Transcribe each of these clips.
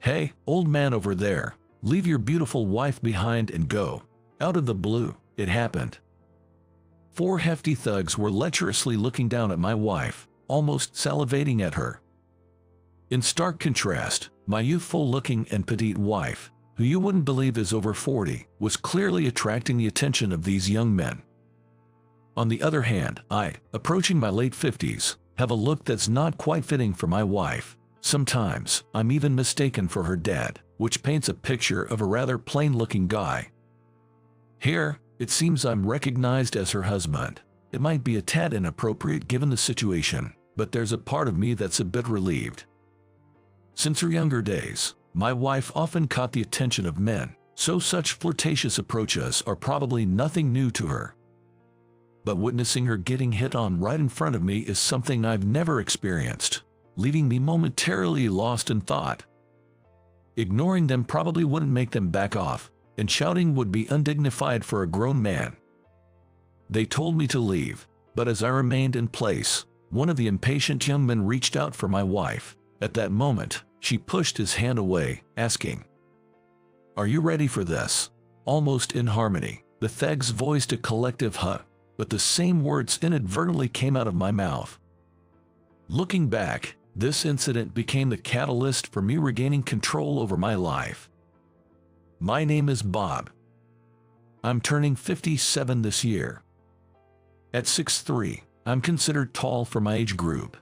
"Hey, old man over there, leave your beautiful wife behind and go." Out of the blue, it happened. 4 hefty thugs were lecherously looking down at my wife, almost salivating at her. In stark contrast, my youthful-looking and petite wife, who you wouldn't believe is over 40, was clearly attracting the attention of these young men. On the other hand, I, approaching my late 50s, have a look that's not quite fitting for my wife. Sometimes, I'm even mistaken for her dad, which paints a picture of a rather plain-looking guy. Here, it seems I'm recognized as her husband. It might be a tad inappropriate given the situation, but there's a part of me that's a bit relieved. Since her younger days, my wife often caught the attention of men, so such flirtatious approaches are probably nothing new to her. But witnessing her getting hit on right in front of me is something I've never experienced, leaving me momentarily lost in thought. Ignoring them probably wouldn't make them back off, and shouting would be undignified for a grown man. They told me to leave, but as I remained in place, one of the impatient young men reached out for my wife. At that moment, she pushed his hand away, asking, "Are you ready for this?" Almost in harmony, the thugs voiced a collective "huh," but the same words inadvertently came out of my mouth. Looking back, this incident became the catalyst for me regaining control over my life. My name is Bob. I'm turning 57 this year. At 6'3", I'm considered tall for my age group.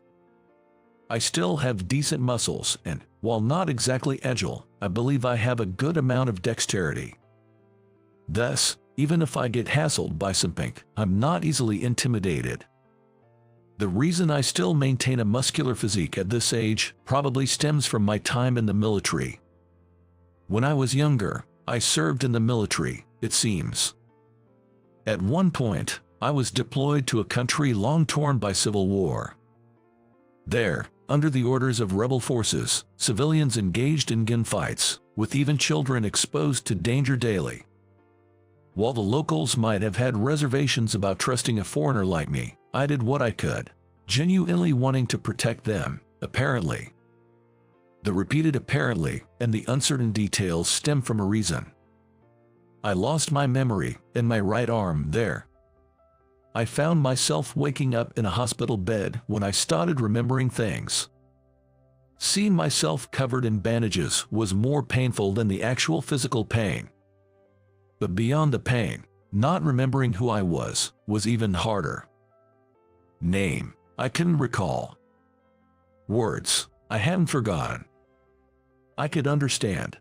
I still have decent muscles and, while not exactly agile, I believe I have a good amount of dexterity. Thus, even if I get hassled by something, I'm not easily intimidated. The reason I still maintain a muscular physique at this age probably stems from my time in the military. When I was younger, I served in the military, it seems. At one point, I was deployed to a country long torn by civil war. There, under the orders of rebel forces, civilians engaged in gunfights, with even children exposed to danger daily. While the locals might have had reservations about trusting a foreigner like me, I did what I could, genuinely wanting to protect them, apparently. The repeated apparently and the uncertain details stem from a reason. I lost my memory and my right arm there. I found myself waking up in a hospital bed when I started remembering things. Seeing myself covered in bandages was more painful than the actual physical pain. But beyond the pain, not remembering who I was even harder. Name, I couldn't recall. Words, I hadn't forgotten. I could understand.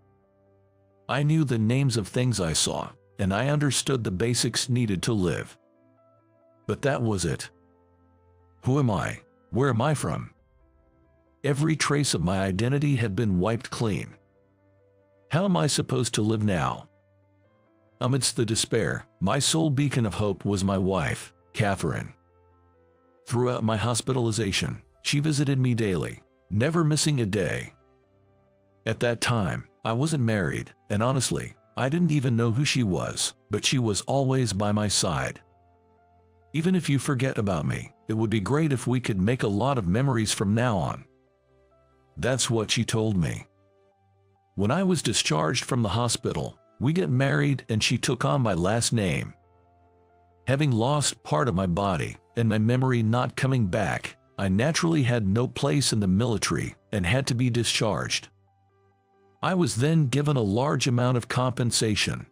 I knew the names of things I saw, and I understood the basics needed to live. But that was it. Who am I? Where am I from? Every trace of my identity had been wiped clean. How am I supposed to live now? Amidst the despair, my sole beacon of hope was my wife, Catherine. Throughout my hospitalization, she visited me daily, never missing a day. At that time, I wasn't married, and honestly, I didn't even know who she was, but she was always by my side. Even if you forget about me, it would be great if we could make a lot of memories from now on. That's what she told me. When I was discharged from the hospital, we got married and she took on my last name. Having lost part of my body and my memory not coming back, I naturally had no place in the military and had to be discharged. I was then given a large amount of compensation.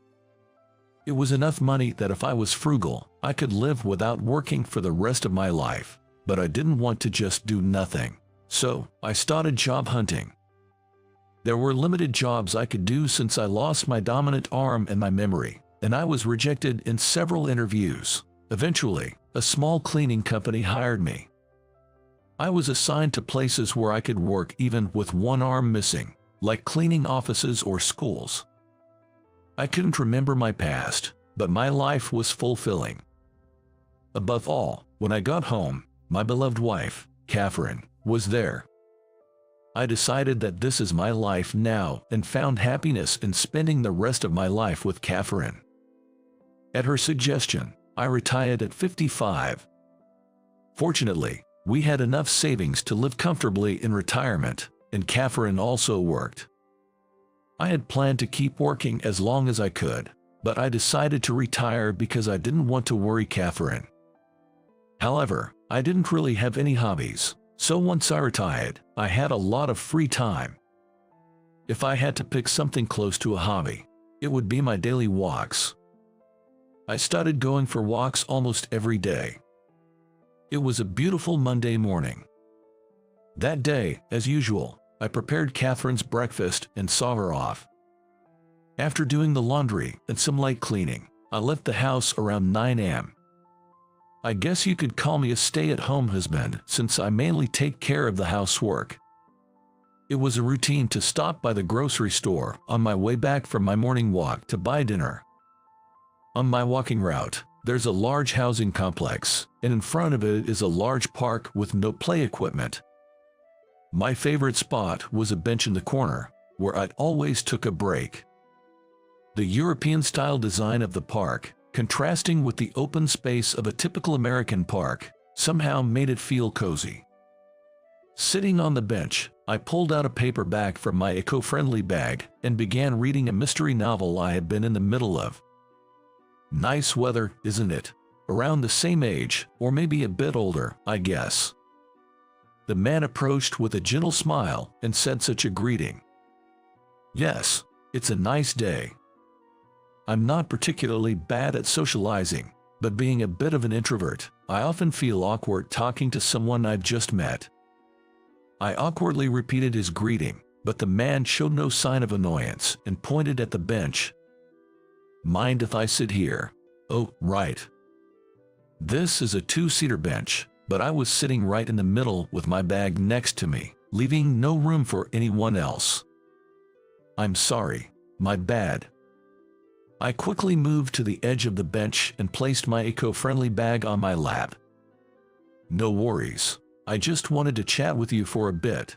It was enough money that if I was frugal, I could live without working for the rest of my life, but I didn't want to just do nothing. So, I started job hunting. There were limited jobs I could do since I lost my dominant arm and my memory, and I was rejected in several interviews. Eventually, a small cleaning company hired me. I was assigned to places where I could work even with one arm missing, like cleaning offices or schools. I couldn't remember my past, but my life was fulfilling. Above all, when I got home, my beloved wife, Catherine, was there. I decided that this is my life now and found happiness in spending the rest of my life with Catherine. At her suggestion, I retired at 55. Fortunately, we had enough savings to live comfortably in retirement, and Catherine also worked. I had planned to keep working as long as I could, but I decided to retire because I didn't want to worry Catherine. However, I didn't really have any hobbies, so once I retired, I had a lot of free time. If I had to pick something close to a hobby, it would be my daily walks. I started going for walks almost every day. It was a beautiful Monday morning. That day, as usual, I prepared Catherine's breakfast and saw her off. After doing the laundry and some light cleaning, I left the house around 9 a.m. I guess you could call me a stay-at-home husband since I mainly take care of the housework. It was a routine to stop by the grocery store on my way back from my morning walk to buy dinner. On my walking route, there's a large housing complex, and in front of it is a large park with no play equipment. My favorite spot was a bench in the corner, where I always took a break. The European-style design of the park, contrasting with the open space of a typical American park, somehow made it feel cozy. Sitting on the bench, I pulled out a paperback from my eco-friendly bag and began reading a mystery novel I had been in the middle of. Nice weather, isn't it? Around the same age, or maybe a bit older, I guess. The man approached with a gentle smile and said such a greeting. Yes, it's a nice day. I'm not particularly bad at socializing, but being a bit of an introvert, I often feel awkward talking to someone I've just met. I awkwardly repeated his greeting, but the man showed no sign of annoyance and pointed at the bench. Mind if I sit here? Oh, right. This is a two-seater bench, but I was sitting right in the middle with my bag next to me, leaving no room for anyone else. I'm sorry, my bad. I quickly moved to the edge of the bench and placed my eco-friendly bag on my lap. No worries, I just wanted to chat with you for a bit,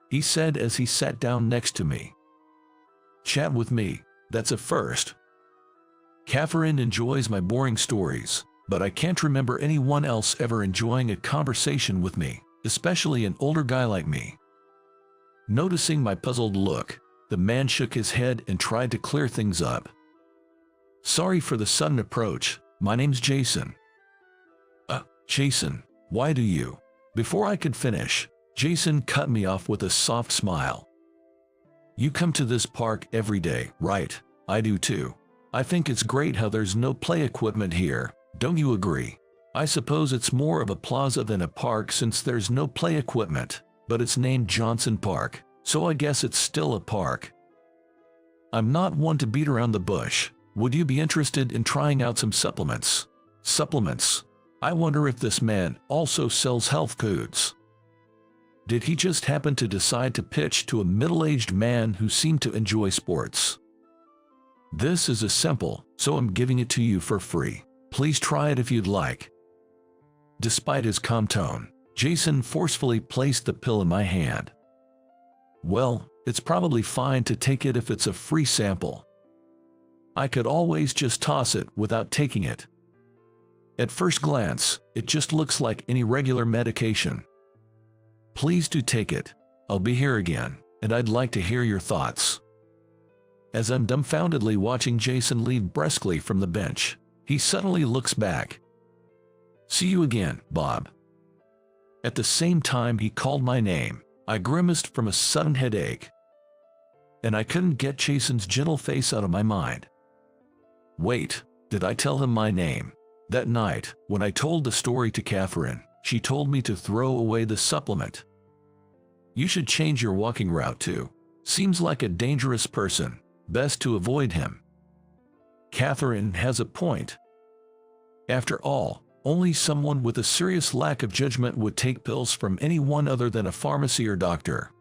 he said as he sat down next to me. Chat with me, that's a first. Catherine enjoys my boring stories, but I can't remember anyone else ever enjoying a conversation with me, especially an older guy like me. Noticing my puzzled look, the man shook his head and tried to clear things up. Sorry for the sudden approach, my name's Jason. Jason, why do you? Before I could finish, Jason cut me off with a soft smile. You come to this park every day, right? I do too. I think it's great how there's no play equipment here, don't you agree? I suppose it's more of a plaza than a park since there's no play equipment, but it's named Johnson Park, so I guess it's still a park. I'm not one to beat around the bush. Would you be interested in trying out some supplements? Supplements? I wonder if this man also sells health foods. Did he just happen to decide to pitch to a middle-aged man who seemed to enjoy sports? This is a sample, so I'm giving it to you for free. Please try it if you'd like. Despite his calm tone, Jason forcefully placed the pill in my hand. Well, it's probably fine to take it if it's a free sample. I could always just toss it without taking it. At first glance, it just looks like any regular medication. Please do take it. I'll be here again, and I'd like to hear your thoughts. As I'm dumbfoundedly watching Jason leave briskly from the bench, he suddenly looks back. See you again, Bob. At the same time he called my name, I grimaced from a sudden headache. And I couldn't get Jason's gentle face out of my mind. Wait, did I tell him my name? That night, when I told the story to Catherine, she told me to throw away the supplement. You should change your walking route too. Seems like a dangerous person. Best to avoid him. Catherine has a point. After all, only someone with a serious lack of judgment would take pills from anyone other than a pharmacy or doctor.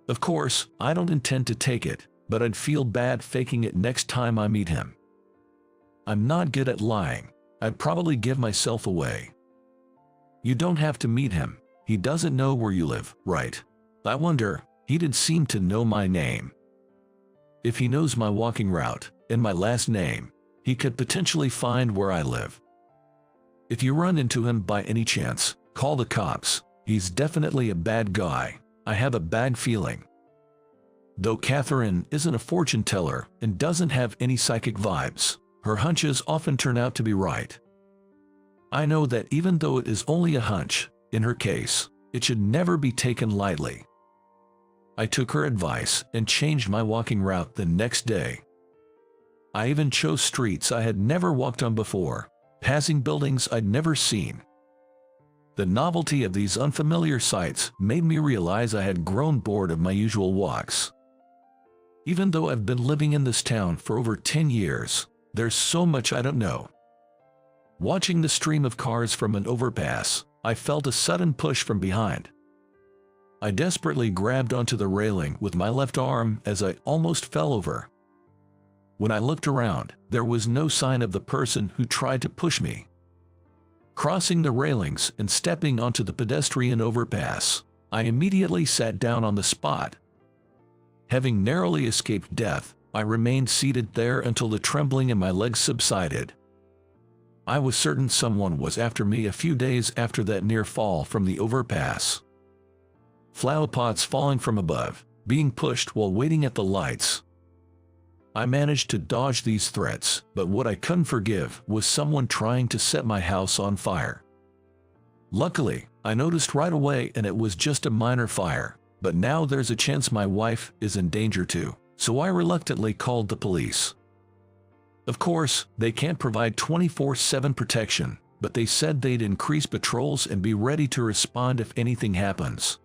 Of course, I don't intend to take it, but I'd feel bad faking it next time I meet him. I'm not good at lying. I'd probably give myself away. You don't have to meet him. He doesn't know where you live, right? I wonder, he did seem to know my name. If he knows my walking route and my last name, he could potentially find where I live. If you run into him by any chance, call the cops. He's definitely a bad guy. I have a bad feeling. Though Catherine isn't a fortune teller and doesn't have any psychic vibes, her hunches often turn out to be right. I know that even though it is only a hunch, in her case, it should never be taken lightly. I took her advice and changed my walking route the next day. I even chose streets I had never walked on before, passing buildings I'd never seen. The novelty of these unfamiliar sights made me realize I had grown bored of my usual walks. Even though I've been living in this town for over 10 years, there's so much I don't know. Watching the stream of cars from an overpass, I felt a sudden push from behind. I desperately grabbed onto the railing with my left arm as I almost fell over. When I looked around, there was no sign of the person who tried to push me. Crossing the railings and stepping onto the pedestrian overpass, I immediately sat down on the spot. Having narrowly escaped death, I remained seated there until the trembling in my legs subsided. I was certain someone was after me a few days after that near fall from the overpass. Flower pots falling from above, being pushed while waiting at the lights. I managed to dodge these threats, but what I couldn't forgive was someone trying to set my house on fire. Luckily, I noticed right away and it was just a minor fire, but now there's a chance my wife is in danger too, so I reluctantly called the police. Of course, they can't provide 24/7 protection, but they said they'd increase patrols and be ready to respond if anything happens.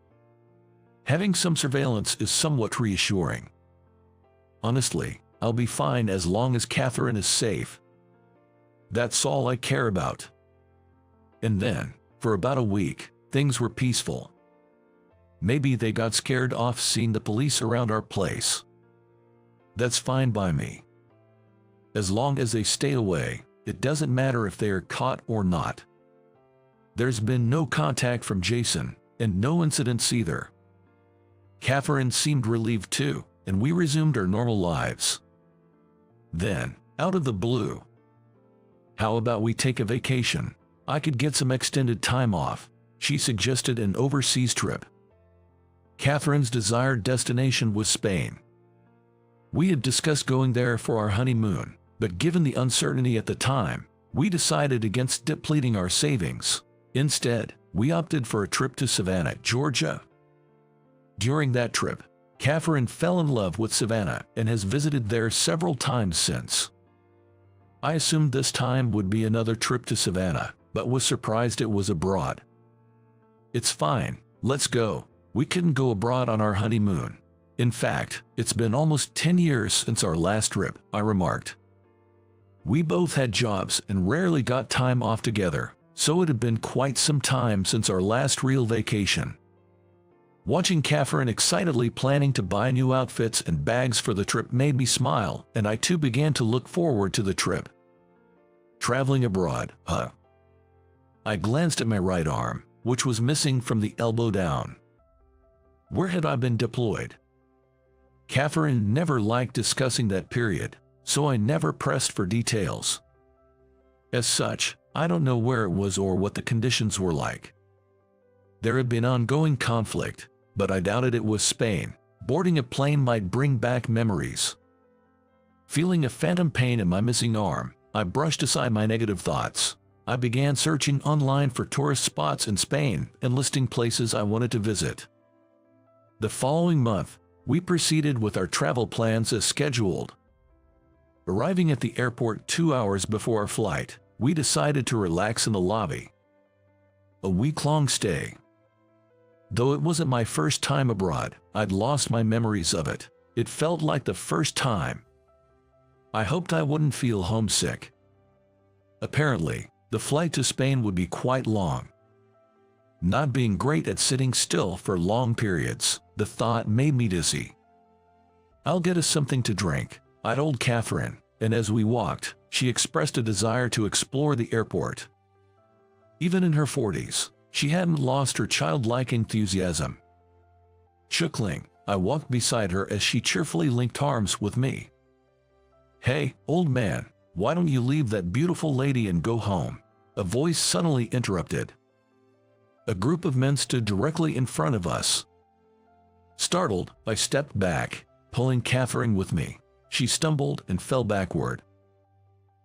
Having some surveillance is somewhat reassuring. Honestly, I'll be fine as long as Catherine is safe. That's all I care about. And then, for about a week, things were peaceful. Maybe they got scared off seeing the police around our place. That's fine by me. As long as they stay away, it doesn't matter if they are caught or not. There's been no contact from Jason, and no incidents either. Catherine seemed relieved too, and we resumed our normal lives. Then, out of the blue, "How about we take a vacation? I could get some extended time off," she suggested an overseas trip. Catherine's desired destination was Spain. We had discussed going there for our honeymoon, but given the uncertainty at the time, we decided against depleting our savings. Instead, we opted for a trip to Savannah, Georgia. During that trip, Catherine fell in love with Savannah and has visited there several times since. I assumed this time would be another trip to Savannah, but was surprised it was abroad. "It's fine, let's go. We couldn't go abroad on our honeymoon. In fact, it's been almost 10 years since our last trip," I remarked. We both had jobs and rarely got time off together, so it had been quite some time since our last real vacation. Watching Catherine excitedly planning to buy new outfits and bags for the trip made me smile, and I too began to look forward to the trip. Traveling abroad, huh? I glanced at my right arm, which was missing from the elbow down. Where had I been deployed? Catherine never liked discussing that period, so I never pressed for details. As such, I don't know where it was or what the conditions were like. There had been ongoing conflict, but I doubted it was Spain. Boarding a plane might bring back memories. Feeling a phantom pain in my missing arm, I brushed aside my negative thoughts. I began searching online for tourist spots in Spain and listing places I wanted to visit. The following month, we proceeded with our travel plans as scheduled. Arriving at the airport 2 hours before our flight, we decided to relax in the lobby. A week-long stay. Though it wasn't my first time abroad, I'd lost my memories of it. It felt like the first time. I hoped I wouldn't feel homesick. Apparently, the flight to Spain would be quite long. Not being great at sitting still for long periods, the thought made me dizzy. "I'll get us something to drink," I told Catherine, and as we walked, she expressed a desire to explore the airport. Even in her 40s, she hadn't lost her childlike enthusiasm. Chuckling, I walked beside her as she cheerfully linked arms with me. "Hey, old man, why don't you leave that beautiful lady and go home?" A voice suddenly interrupted. A group of men stood directly in front of us. Startled, I stepped back. pulling Catherine with me. She stumbled and fell backward.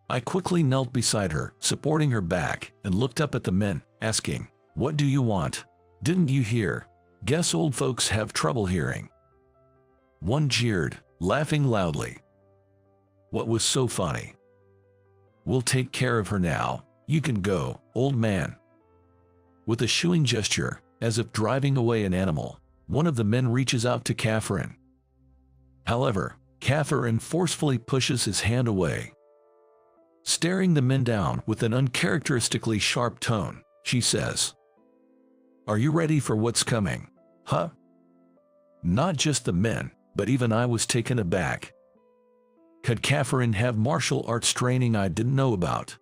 I quickly knelt beside her, supporting her back, and looked up at the men, asking, "What do you want? Didn't you hear? Guess old folks have trouble hearing." One jeered, laughing loudly. What was so funny? "We'll take care of her now. You can go, old man." With a shooing gesture, as if driving away an animal, one of the men reaches out to Catherine. However, Catherine forcefully pushes his hand away. Staring the men down with an uncharacteristically sharp tone, she says, "Are you ready for what's coming? Huh?" Not just the men, but even I was taken aback. Could Catherine have martial arts training I didn't know about?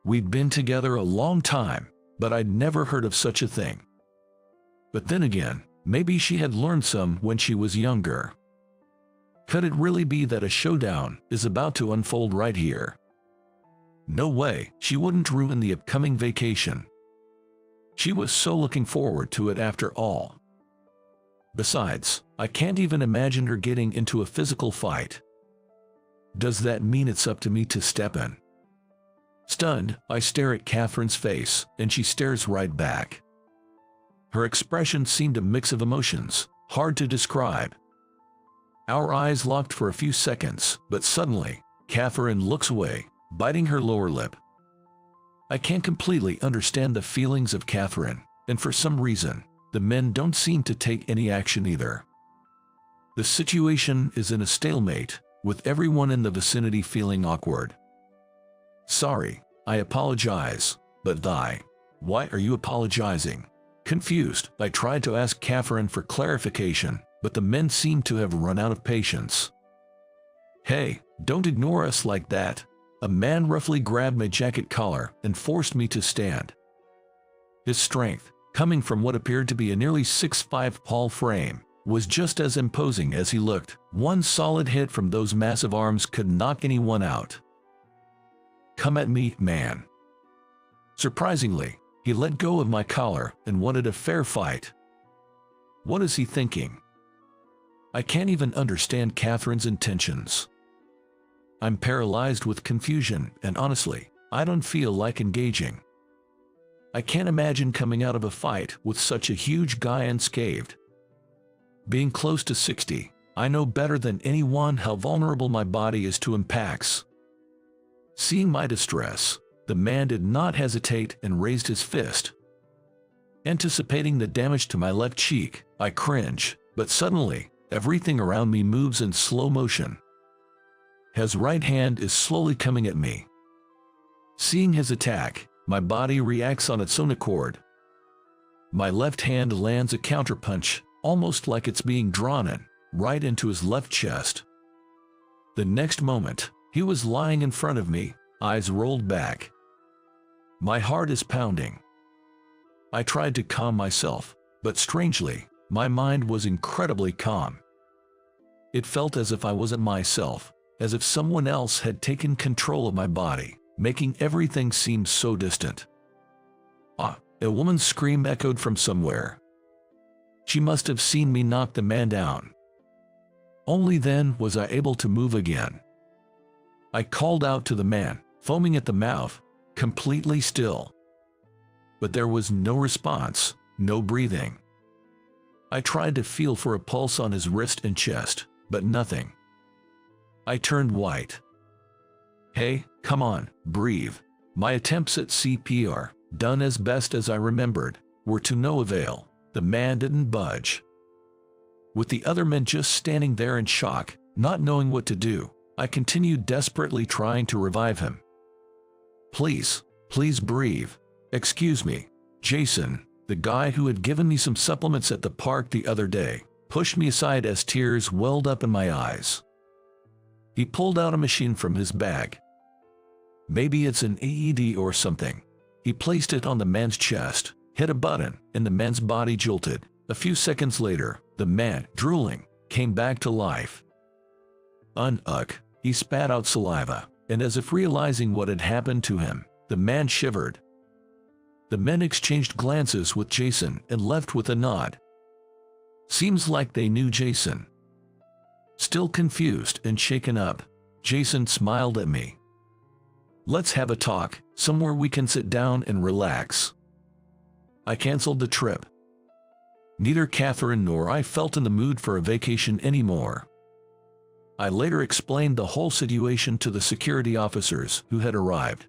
We'd been together a long time, but I'd never heard of such a thing. But then again, maybe she had learned some when she was younger. Could it really be that a showdown is about to unfold right here? No way, she wouldn't ruin the upcoming vacation. She was so looking forward to it after all. Besides, I can't even imagine her getting into a physical fight. Does that mean it's up to me to step in? Stunned, I stare at Catherine's face, and she stares right back. Her expression seemed a mix of emotions, hard to describe. Our eyes locked for a few seconds, but suddenly, Catherine looks away, biting her lower lip. I can't completely understand the feelings of Catherine, and for some reason, the men don't seem to take any action either. The situation is in a stalemate, with everyone in the vicinity feeling awkward. "Sorry, I apologize, but why are you apologizing?" Confused, I tried to ask Catherine for clarification, but the men seemed to have run out of patience. "Hey, don't ignore us like that." A man roughly grabbed my jacket collar and forced me to stand. His strength, coming from what appeared to be a nearly 6'5" tall frame, was just as imposing as he looked. One solid hit from those massive arms could knock anyone out. "Come at me, man." Surprisingly, he let go of my collar and wanted a fair fight. What is he thinking? I can't even understand Catherine's intentions. I'm paralyzed with confusion, and honestly, I don't feel like engaging. I can't imagine coming out of a fight with such a huge guy unscathed. Being close to 60, I know better than anyone how vulnerable my body is to impacts. Seeing my distress, the man did not hesitate and raised his fist. Anticipating the damage to my left cheek, I cringe, but suddenly, everything around me moves in slow motion. His right hand is slowly coming at me. Seeing his attack, my body reacts on its own accord. My left hand lands a counterpunch, almost like it's being drawn in, right into his left chest. The next moment, he was lying in front of me, eyes rolled back. My heart is pounding. I tried to calm myself, but strangely, my mind was incredibly calm. It felt as if I wasn't myself, as if someone else had taken control of my body, making everything seem so distant. A woman's scream echoed from somewhere. She must have seen me knock the man down. Only then was I able to move again. I called out to the man, foaming at the mouth, completely still. But there was no response, no breathing. I tried to feel for a pulse on his wrist and chest, but nothing. I turned white. "Hey, come on, breathe." My attempts at CPR, done as best as I remembered, were to no avail. The man didn't budge. With the other men just standing there in shock, not knowing what to do, I continued desperately trying to revive him. Please breathe." "Excuse me, Jason," the guy who had given me some supplements at the park the other day, pushed me aside as tears welled up in my eyes. He pulled out a machine from his bag. Maybe it's an AED or something. He placed it on the man's chest, hit a button, and the man's body jolted. A few seconds later, the man, drooling, came back to life. He spat out saliva, and as if realizing what had happened to him, the man shivered. The men exchanged glances with Jason and left with a nod. Seems like they knew Jason. Still confused and shaken up, Jason smiled at me. Let's have a talk, somewhere we can sit down and relax. I canceled the trip. Neither Catherine nor I felt in the mood for a vacation anymore. I later explained the whole situation to the security officers who had arrived.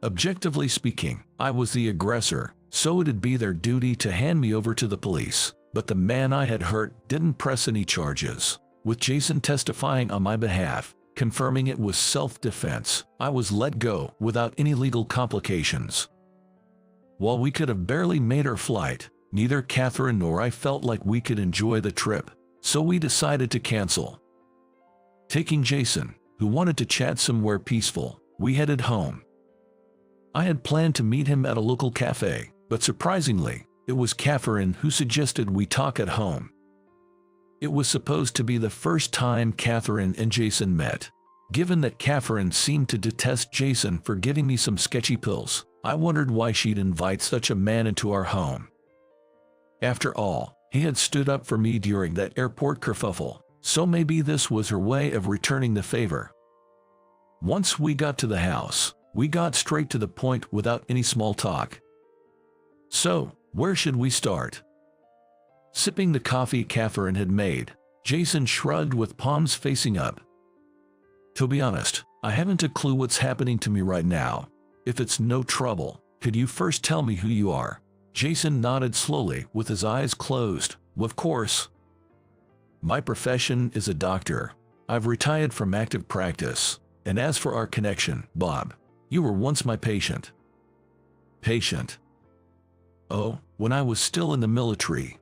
Objectively speaking, I was the aggressor, so it'd be their duty to hand me over to the police, but the man I had hurt didn't press any charges. With Jason testifying on my behalf, confirming it was self-defense, I was let go without any legal complications. While we could have barely made our flight, neither Catherine nor I felt like we could enjoy the trip, so we decided to cancel. Taking Jason, who wanted to chat somewhere peaceful, we headed home. I had planned to meet him at a local cafe, but surprisingly, it was Catherine who suggested we talk at home. It was supposed to be the first time Catherine and Jason met. Given that Catherine seemed to detest Jason for giving me some sketchy pills, I wondered why she'd invite such a man into our home. After all, he had stood up for me during that airport kerfuffle, so maybe this was her way of returning the favor. Once we got to the house, we got straight to the point without any small talk. So, where should we start? Sipping the coffee Catherine had made, Jason shrugged with palms facing up. To be honest, I haven't a clue what's happening to me right now. If it's no trouble, could you first tell me who you are? Jason nodded slowly with his eyes closed. Of course. My profession is a doctor. I've retired from active practice. And as for our connection, Bob, you were once my patient. Patient? Oh, when I was still in the military.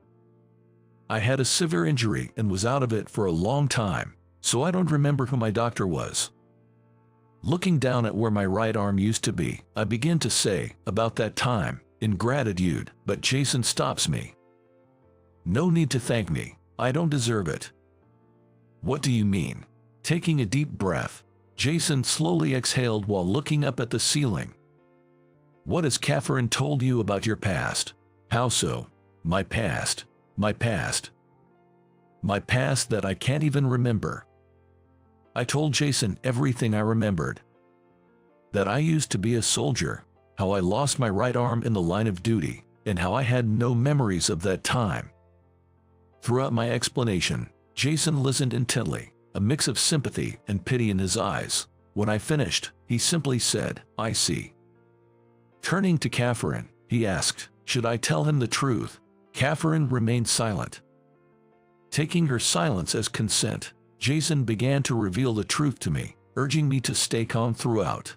I had a severe injury and was out of it for a long time, so I don't remember who my doctor was. Looking down at where my right arm used to be, I begin to say, about that time, in gratitude, but Jason stops me. No need to thank me. I don't deserve it. What do you mean? Taking a deep breath, Jason slowly exhaled while looking up at the ceiling. What has Catherine told you about your past? How so? My past. My past. My past that I can't even remember. I told Jason everything I remembered. That I used to be a soldier, how I lost my right arm in the line of duty, and how I had no memories of that time. Throughout my explanation, Jason listened intently, a mix of sympathy and pity in his eyes. When I finished, he simply said, I see. Turning to Catherine, he asked, should I tell him the truth? Catherine remained silent. Taking her silence as consent, Jason began to reveal the truth to me, urging me to stay calm throughout.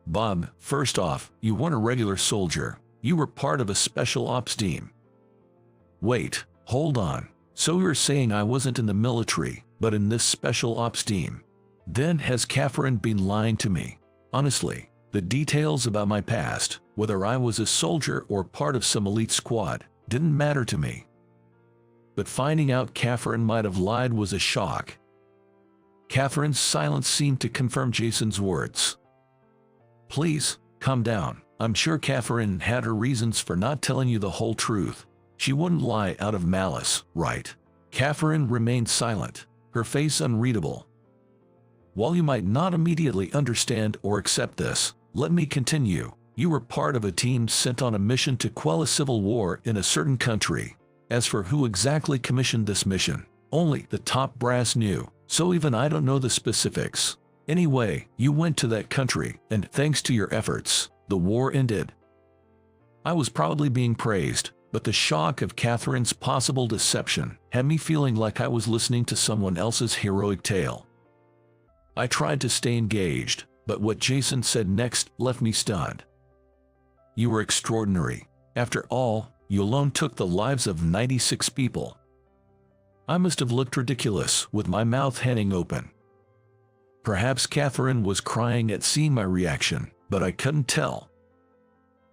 Bob, first off, you weren't a regular soldier. You were part of a special ops team. Wait, hold on. So you're saying I wasn't in the military, but in this special ops team? Then has Catherine been lying to me? Honestly, the details about my past, whether I was a soldier or part of some elite squad, didn't matter to me. But finding out Catherine might have lied was a shock. Catherine's silence seemed to confirm Jason's words. Please, calm down. I'm sure Catherine had her reasons for not telling you the whole truth. She wouldn't lie out of malice, right? Catherine remained silent, her face unreadable. While you might not immediately understand or accept this, let me continue. You were part of a team sent on a mission to quell a civil war in a certain country. As for who exactly commissioned this mission, only the top brass knew, so even I don't know the specifics. Anyway, you went to that country, and thanks to your efforts, the war ended. I was probably being praised, but the shock of Catherine's possible deception had me feeling like I was listening to someone else's heroic tale. I tried to stay engaged, but what Jason said next left me stunned. You were extraordinary. After all, you alone took the lives of 96 people. I must have looked ridiculous with my mouth hanging open. Perhaps Catherine was crying at seeing my reaction, but I couldn't tell.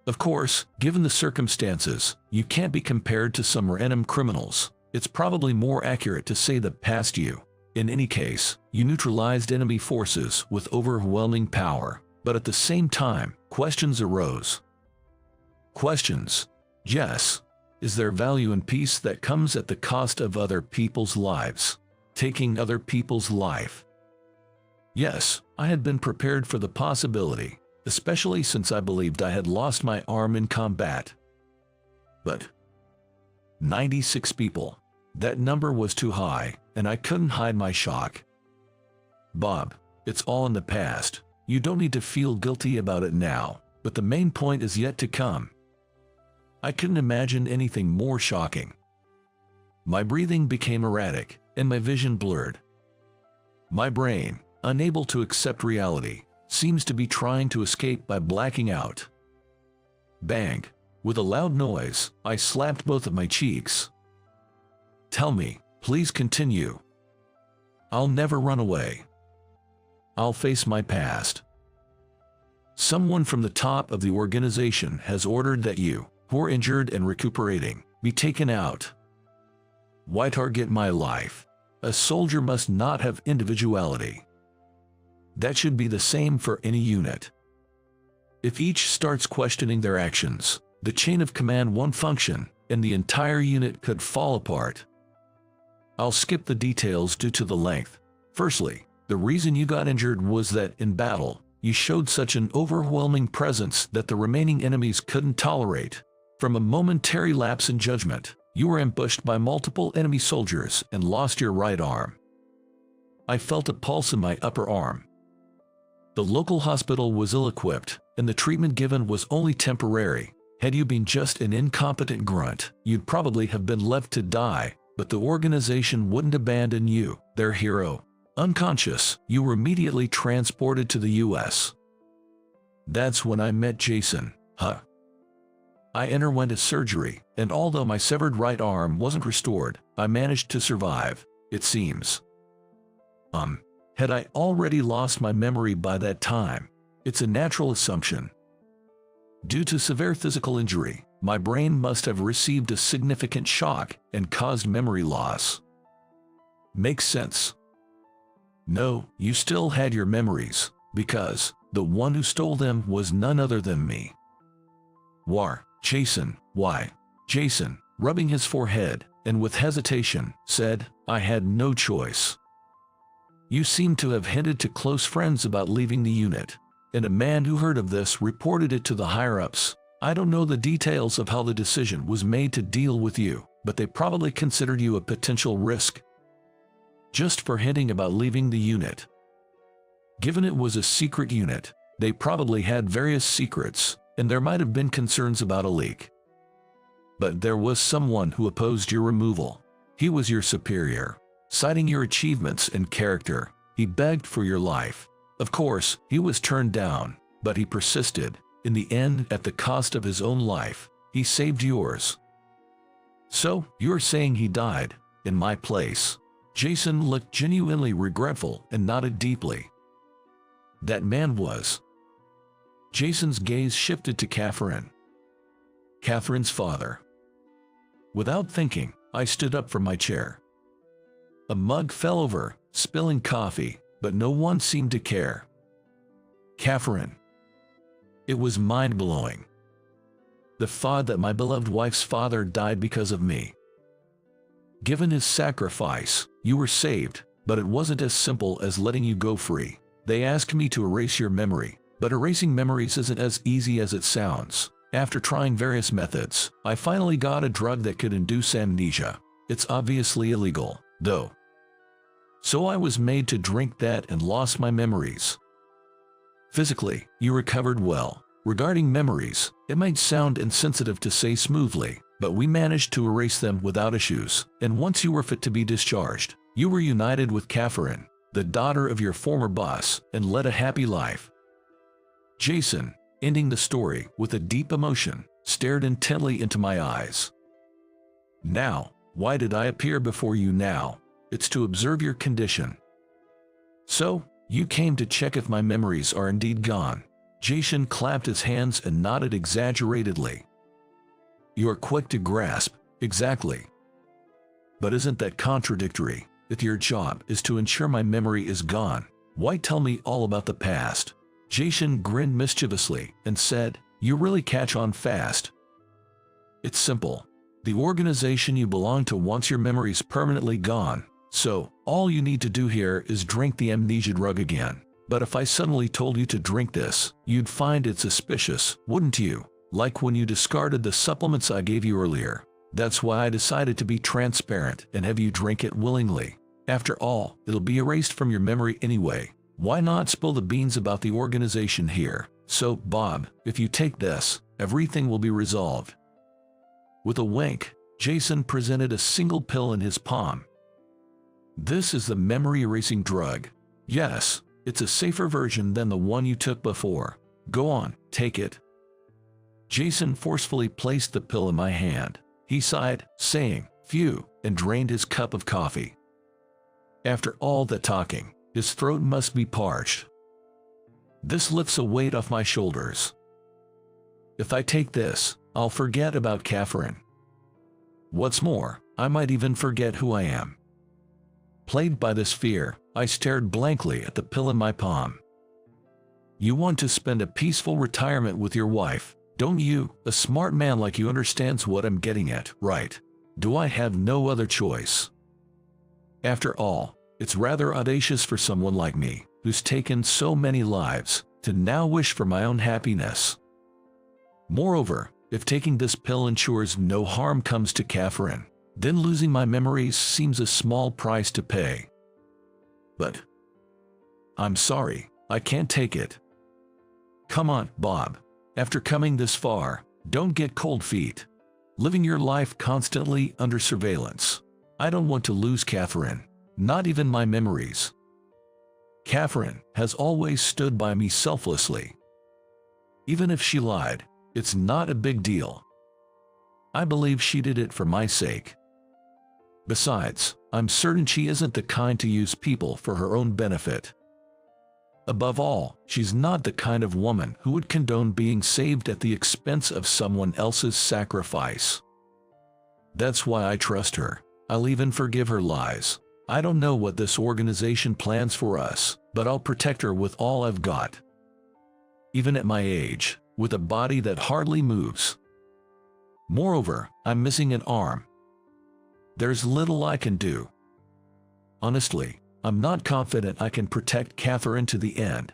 Of course, given the circumstances, you can't be compared to some random criminals. It's probably more accurate to say that past you. In any case, you neutralized enemy forces with overwhelming power, but at the same time, questions arose. Questions. Yes. Is there value in peace that comes at the cost of other people's lives? taking other people's life. Yes, I had been prepared for the possibility, especially since I believed I had lost my arm in combat. But 96 people. That number was too high, and I couldn't hide my shock. Bob, it's all in the past. You don't need to feel guilty about it now, but the main point is yet to come. I couldn't imagine anything more shocking. My breathing became erratic, and my vision blurred. My brain, unable to accept reality, seems to be trying to escape by blacking out. Bang! With a loud noise, I slapped both of my cheeks. Tell me, please continue. I'll never run away. I'll face my past. Someone from the top of the organization has ordered that you, who are injured and recuperating, be taken out. Why target my life? A soldier must not have individuality. That should be the same for any unit. If each starts questioning their actions, the chain of command won't function, and the entire unit could fall apart. I'll skip the details due to the length. Firstly, the reason you got injured was that in battle, you showed such an overwhelming presence that the remaining enemies couldn't tolerate. From a momentary lapse in judgment, you were ambushed by multiple enemy soldiers and lost your right arm. I felt a pulse in my upper arm. The local hospital was ill-equipped, and the treatment given was only temporary. Had you been just an incompetent grunt, you'd probably have been left to die, but the organization wouldn't abandon you, their hero. Unconscious, you were immediately transported to the US. That's when I met Jason. I underwent a surgery, and although my severed right arm wasn't restored, I managed to survive, it seems. Had I already lost my memory by that time? It's a natural assumption. Due to severe physical injury, my brain must have received a significant shock and caused memory loss. Makes sense. No, you still had your memories, because the one who stole them was none other than me. Jason, why? Jason, rubbing his forehead, and with hesitation, said, I had no choice. You seem to have hinted to close friends about leaving the unit, and a man who heard of this reported it to the higher-ups. I don't know the details of how the decision was made to deal with you, but they probably considered you a potential risk. Just for hinting about leaving the unit. Given it was a secret unit, they probably had various secrets, and there might have been concerns about a leak. But there was someone who opposed your removal. He was your superior. Citing your achievements and character, he begged for your life. Of course, he was turned down, but he persisted. In the end, at the cost of his own life, he saved yours. So, you're saying he died, in my place? Jason looked genuinely regretful and nodded deeply. That man was. Jason's gaze shifted to Catherine. Catherine's father. Without thinking, I stood up from my chair. A mug fell over, spilling coffee, but no one seemed to care. Catherine. It was mind-blowing. The thought that my beloved wife's father died because of me. Given his sacrifice, you were saved, but it wasn't as simple as letting you go free. They asked me to erase your memory, but erasing memories isn't as easy as it sounds. After trying various methods, I finally got a drug that could induce amnesia. It's obviously illegal, though. So I was made to drink that and lost my memories. Physically, you recovered well. Regarding memories, it might sound insensitive to say smoothly, but we managed to erase them without issues, and once you were fit to be discharged, you were united with Catherine, the daughter of your former boss, and led a happy life. Jason, ending the story with a deep emotion, stared intently into my eyes. Now, why did I appear before you now? It's to observe your condition. So, you came to check if my memories are indeed gone. Jason clapped his hands and nodded exaggeratedly. You're quick to grasp, exactly. But isn't that contradictory? If your job is to ensure my memory is gone, why tell me all about the past? Jason grinned mischievously and said, You really catch on fast. It's simple. The organization you belong to wants your memories permanently gone, So, all you need to do here is drink the amnesia drug again. But if I suddenly told you to drink this, you'd find it suspicious, wouldn't you? Like when you discarded the supplements I gave you earlier. That's why I decided to be transparent and have you drink it willingly. After all, it'll be erased from your memory anyway. Why not spill the beans about the organization here? So, Bob, if you take this, everything will be resolved. With a wink, Jason presented a single pill in his palm. This is the memory-erasing drug. Yes, it's a safer version than the one you took before. Go on, take it. Jason forcefully placed the pill in my hand. He sighed, saying, "Phew," and drained his cup of coffee. After all that talking, his throat must be parched. This lifts a weight off my shoulders. If I take this, I'll forget about Catherine. What's more, I might even forget who I am. Plagued by this fear, I stared blankly at the pill in my palm. You want to spend a peaceful retirement with your wife, don't you? A smart man like you understands what I'm getting at, right? Do I have no other choice? After all, it's rather audacious for someone like me, who's taken so many lives, to now wish for my own happiness. Moreover, if taking this pill ensures no harm comes to Catherine, then losing my memories seems a small price to pay. But I'm sorry, I can't take it. Come on, Bob. After coming this far, don't get cold feet. Living your life constantly under surveillance. I don't want to lose Catherine, not even my memories. Catherine has always stood by me selflessly. Even if she lied, it's not a big deal. I believe she did it for my sake. Besides, I'm certain she isn't the kind to use people for her own benefit. Above all, she's not the kind of woman who would condone being saved at the expense of someone else's sacrifice. That's why I trust her. I'll even forgive her lies. I don't know what this organization plans for us, but I'll protect her with all I've got. Even at my age, with a body that hardly moves. Moreover, I'm missing an arm. There's little I can do. Honestly, I'm not confident I can protect Catherine to the end.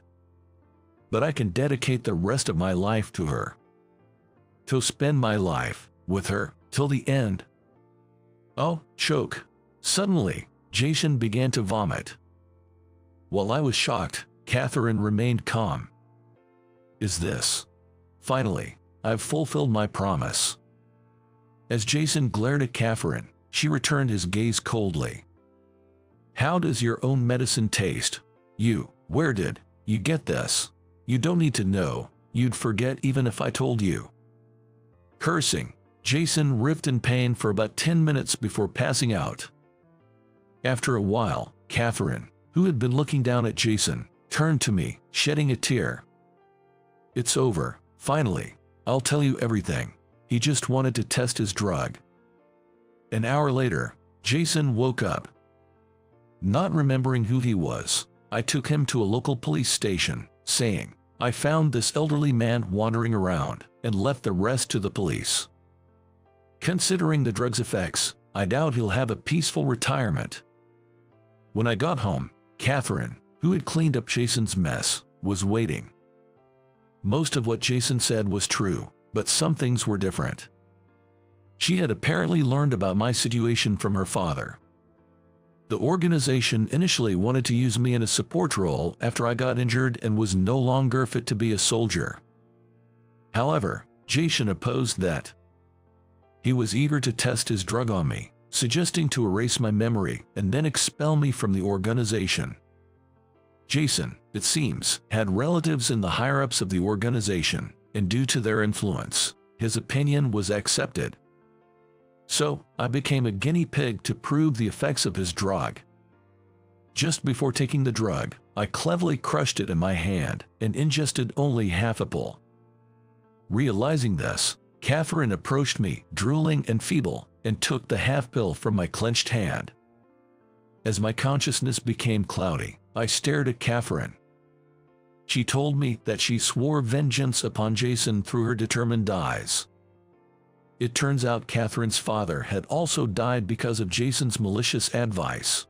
But I can dedicate the rest of my life to her. To spend my life with her till the end. Oh, choke. Suddenly, Jason began to vomit. While I was shocked, Catherine remained calm. Is this? Finally, I've fulfilled my promise. As Jason glared at Catherine, she returned his gaze coldly. How does your own medicine taste? Where did you get this? You don't need to know, you'd forget even if I told you. Cursing, Jason writhed in pain for about 10 minutes before passing out. After a while, Catherine, who had been looking down at Jason, turned to me, shedding a tear. It's over, finally. I'll tell you everything. He just wanted to test his drug. An hour later, Jason woke up. Not remembering who he was, I took him to a local police station, saying, I found this elderly man wandering around, and left the rest to the police. Considering the drug's effects, I doubt he'll have a peaceful retirement. When I got home, Catherine, who had cleaned up Jason's mess, was waiting. Most of what Jason said was true, but some things were different. She had apparently learned about my situation from her father. The organization initially wanted to use me in a support role after I got injured and was no longer fit to be a soldier. However, Jason opposed that. He was eager to test his drug on me, suggesting to erase my memory and then expel me from the organization. Jason, it seems, had relatives in the higher-ups of the organization, and due to their influence, his opinion was accepted. So, I became a guinea pig to prove the effects of his drug. Just before taking the drug, I cleverly crushed it in my hand and ingested only half a pill. Realizing this, Catherine approached me, drooling and feeble, and took the half pill from my clenched hand. As my consciousness became cloudy, I stared at Catherine. She told me that she swore vengeance upon Jason through her determined eyes. It turns out Catherine's father had also died because of Jason's malicious advice.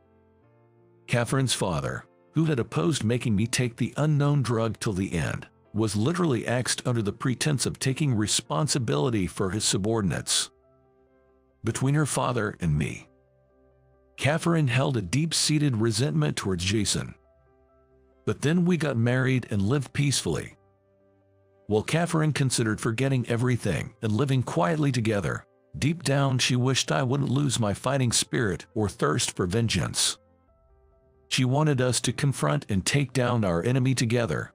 Catherine's father, who had opposed making me take the unknown drug till the end, was literally axed under the pretense of taking responsibility for his subordinates. Between her father and me, Catherine held a deep-seated resentment towards Jason. But then we got married and lived peacefully. While Catherine considered forgetting everything and living quietly together, deep down she wished I wouldn't lose my fighting spirit or thirst for vengeance. She wanted us to confront and take down our enemy together.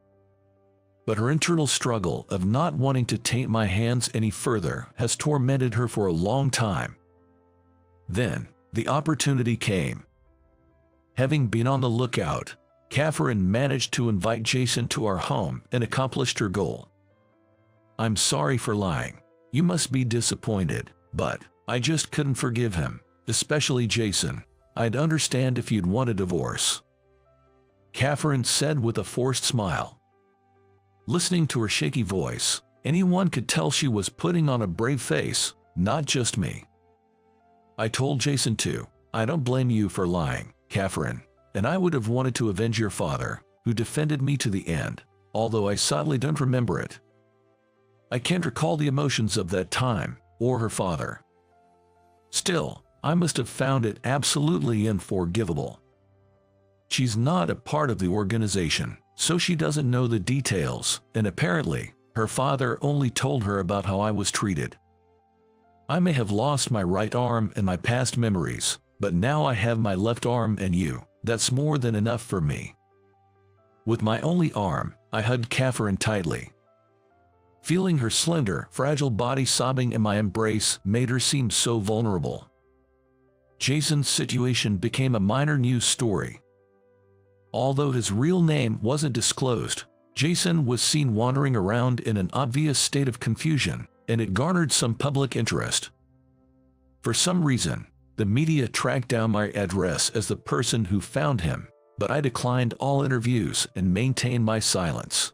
But her internal struggle of not wanting to taint my hands any further has tormented her for a long time. Then, the opportunity came. Having been on the lookout, Catherine managed to invite Jason to our home and accomplished her goal. I'm sorry for lying. You must be disappointed, but I just couldn't forgive him, especially Jason. I'd understand if you'd want a divorce, Catherine said with a forced smile. Listening to her shaky voice, anyone could tell she was putting on a brave face, not just me. I told Jason too. I don't blame you for lying, Catherine, and I would have wanted to avenge your father, who defended me to the end, although I sadly don't remember it. I can't recall the emotions of that time, or her father. Still, I must have found it absolutely unforgivable. She's not a part of the organization, so she doesn't know the details, and apparently, her father only told her about how I was treated. I may have lost my right arm and my past memories, but now I have my left arm and you. That's more than enough for me. With my only arm, I hugged Catherine tightly. Feeling her slender, fragile body sobbing in my embrace made her seem so vulnerable. Jason's situation became a minor news story. Although his real name wasn't disclosed, Jason was seen wandering around in an obvious state of confusion, and it garnered some public interest. For some reason, the media tracked down my address as the person who found him, but I declined all interviews and maintained my silence.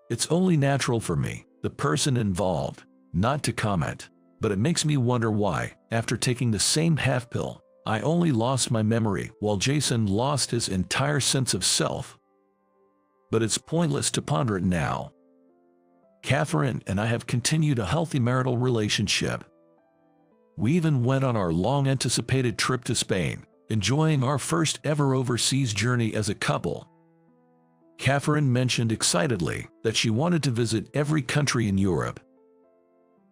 It's only natural for me, the person involved, not to comment, but it makes me wonder why, after taking the same half pill, I only lost my memory while Jason lost his entire sense of self. But it's pointless to ponder it now. Catherine and I have continued a healthy marital relationship. We even went on our long-anticipated trip to Spain, enjoying our first ever overseas journey as a couple. Catherine mentioned excitedly that she wanted to visit every country in Europe.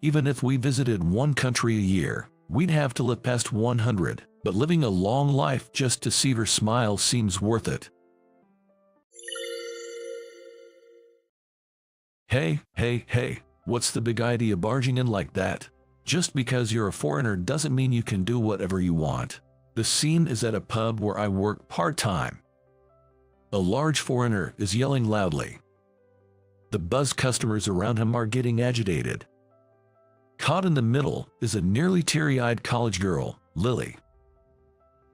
Even if we visited one country a year, we'd have to live past 100, but living a long life just to see her smile seems worth it. Hey, what's the big idea barging in like that? Just because you're a foreigner doesn't mean you can do whatever you want. The scene is at a pub where I work part-time. A large foreigner is yelling loudly. The buzzed customers around him are getting agitated. Caught in the middle is a nearly teary-eyed college girl, Lily.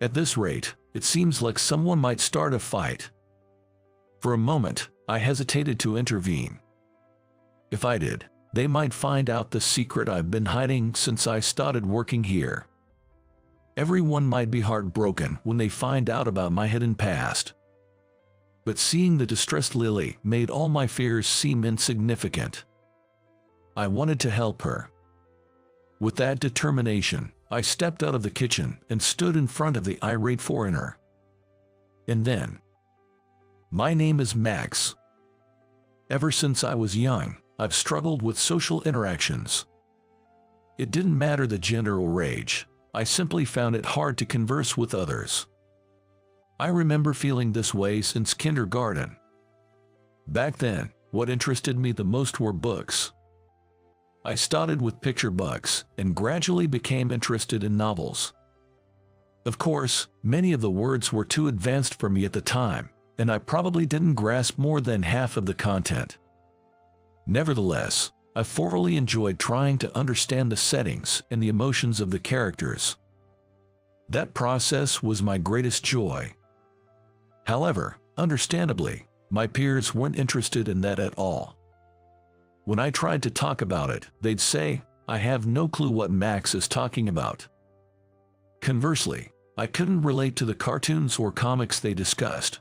At this rate, it seems like someone might start a fight. For a moment, I hesitated to intervene. If I did, they might find out the secret I've been hiding since I started working here. Everyone might be heartbroken when they find out about my hidden past. But seeing the distressed Lily made all my fears seem insignificant. I wanted to help her. With that determination, I stepped out of the kitchen and stood in front of the irate foreigner. And then, my name is Max. Ever since I was young, I've struggled with social interactions. It didn't matter the gender or age, I simply found it hard to converse with others. I remember feeling this way since kindergarten. Back then, what interested me the most were books. I started with picture books and gradually became interested in novels. Of course, many of the words were too advanced for me at the time, and I probably didn't grasp more than half of the content. Nevertheless, I thoroughly enjoyed trying to understand the settings and the emotions of the characters. That process was my greatest joy. However, understandably, my peers weren't interested in that at all. When I tried to talk about it, they'd say, "I have no clue what Max is talking about." Conversely, I couldn't relate to the cartoons or comics they discussed.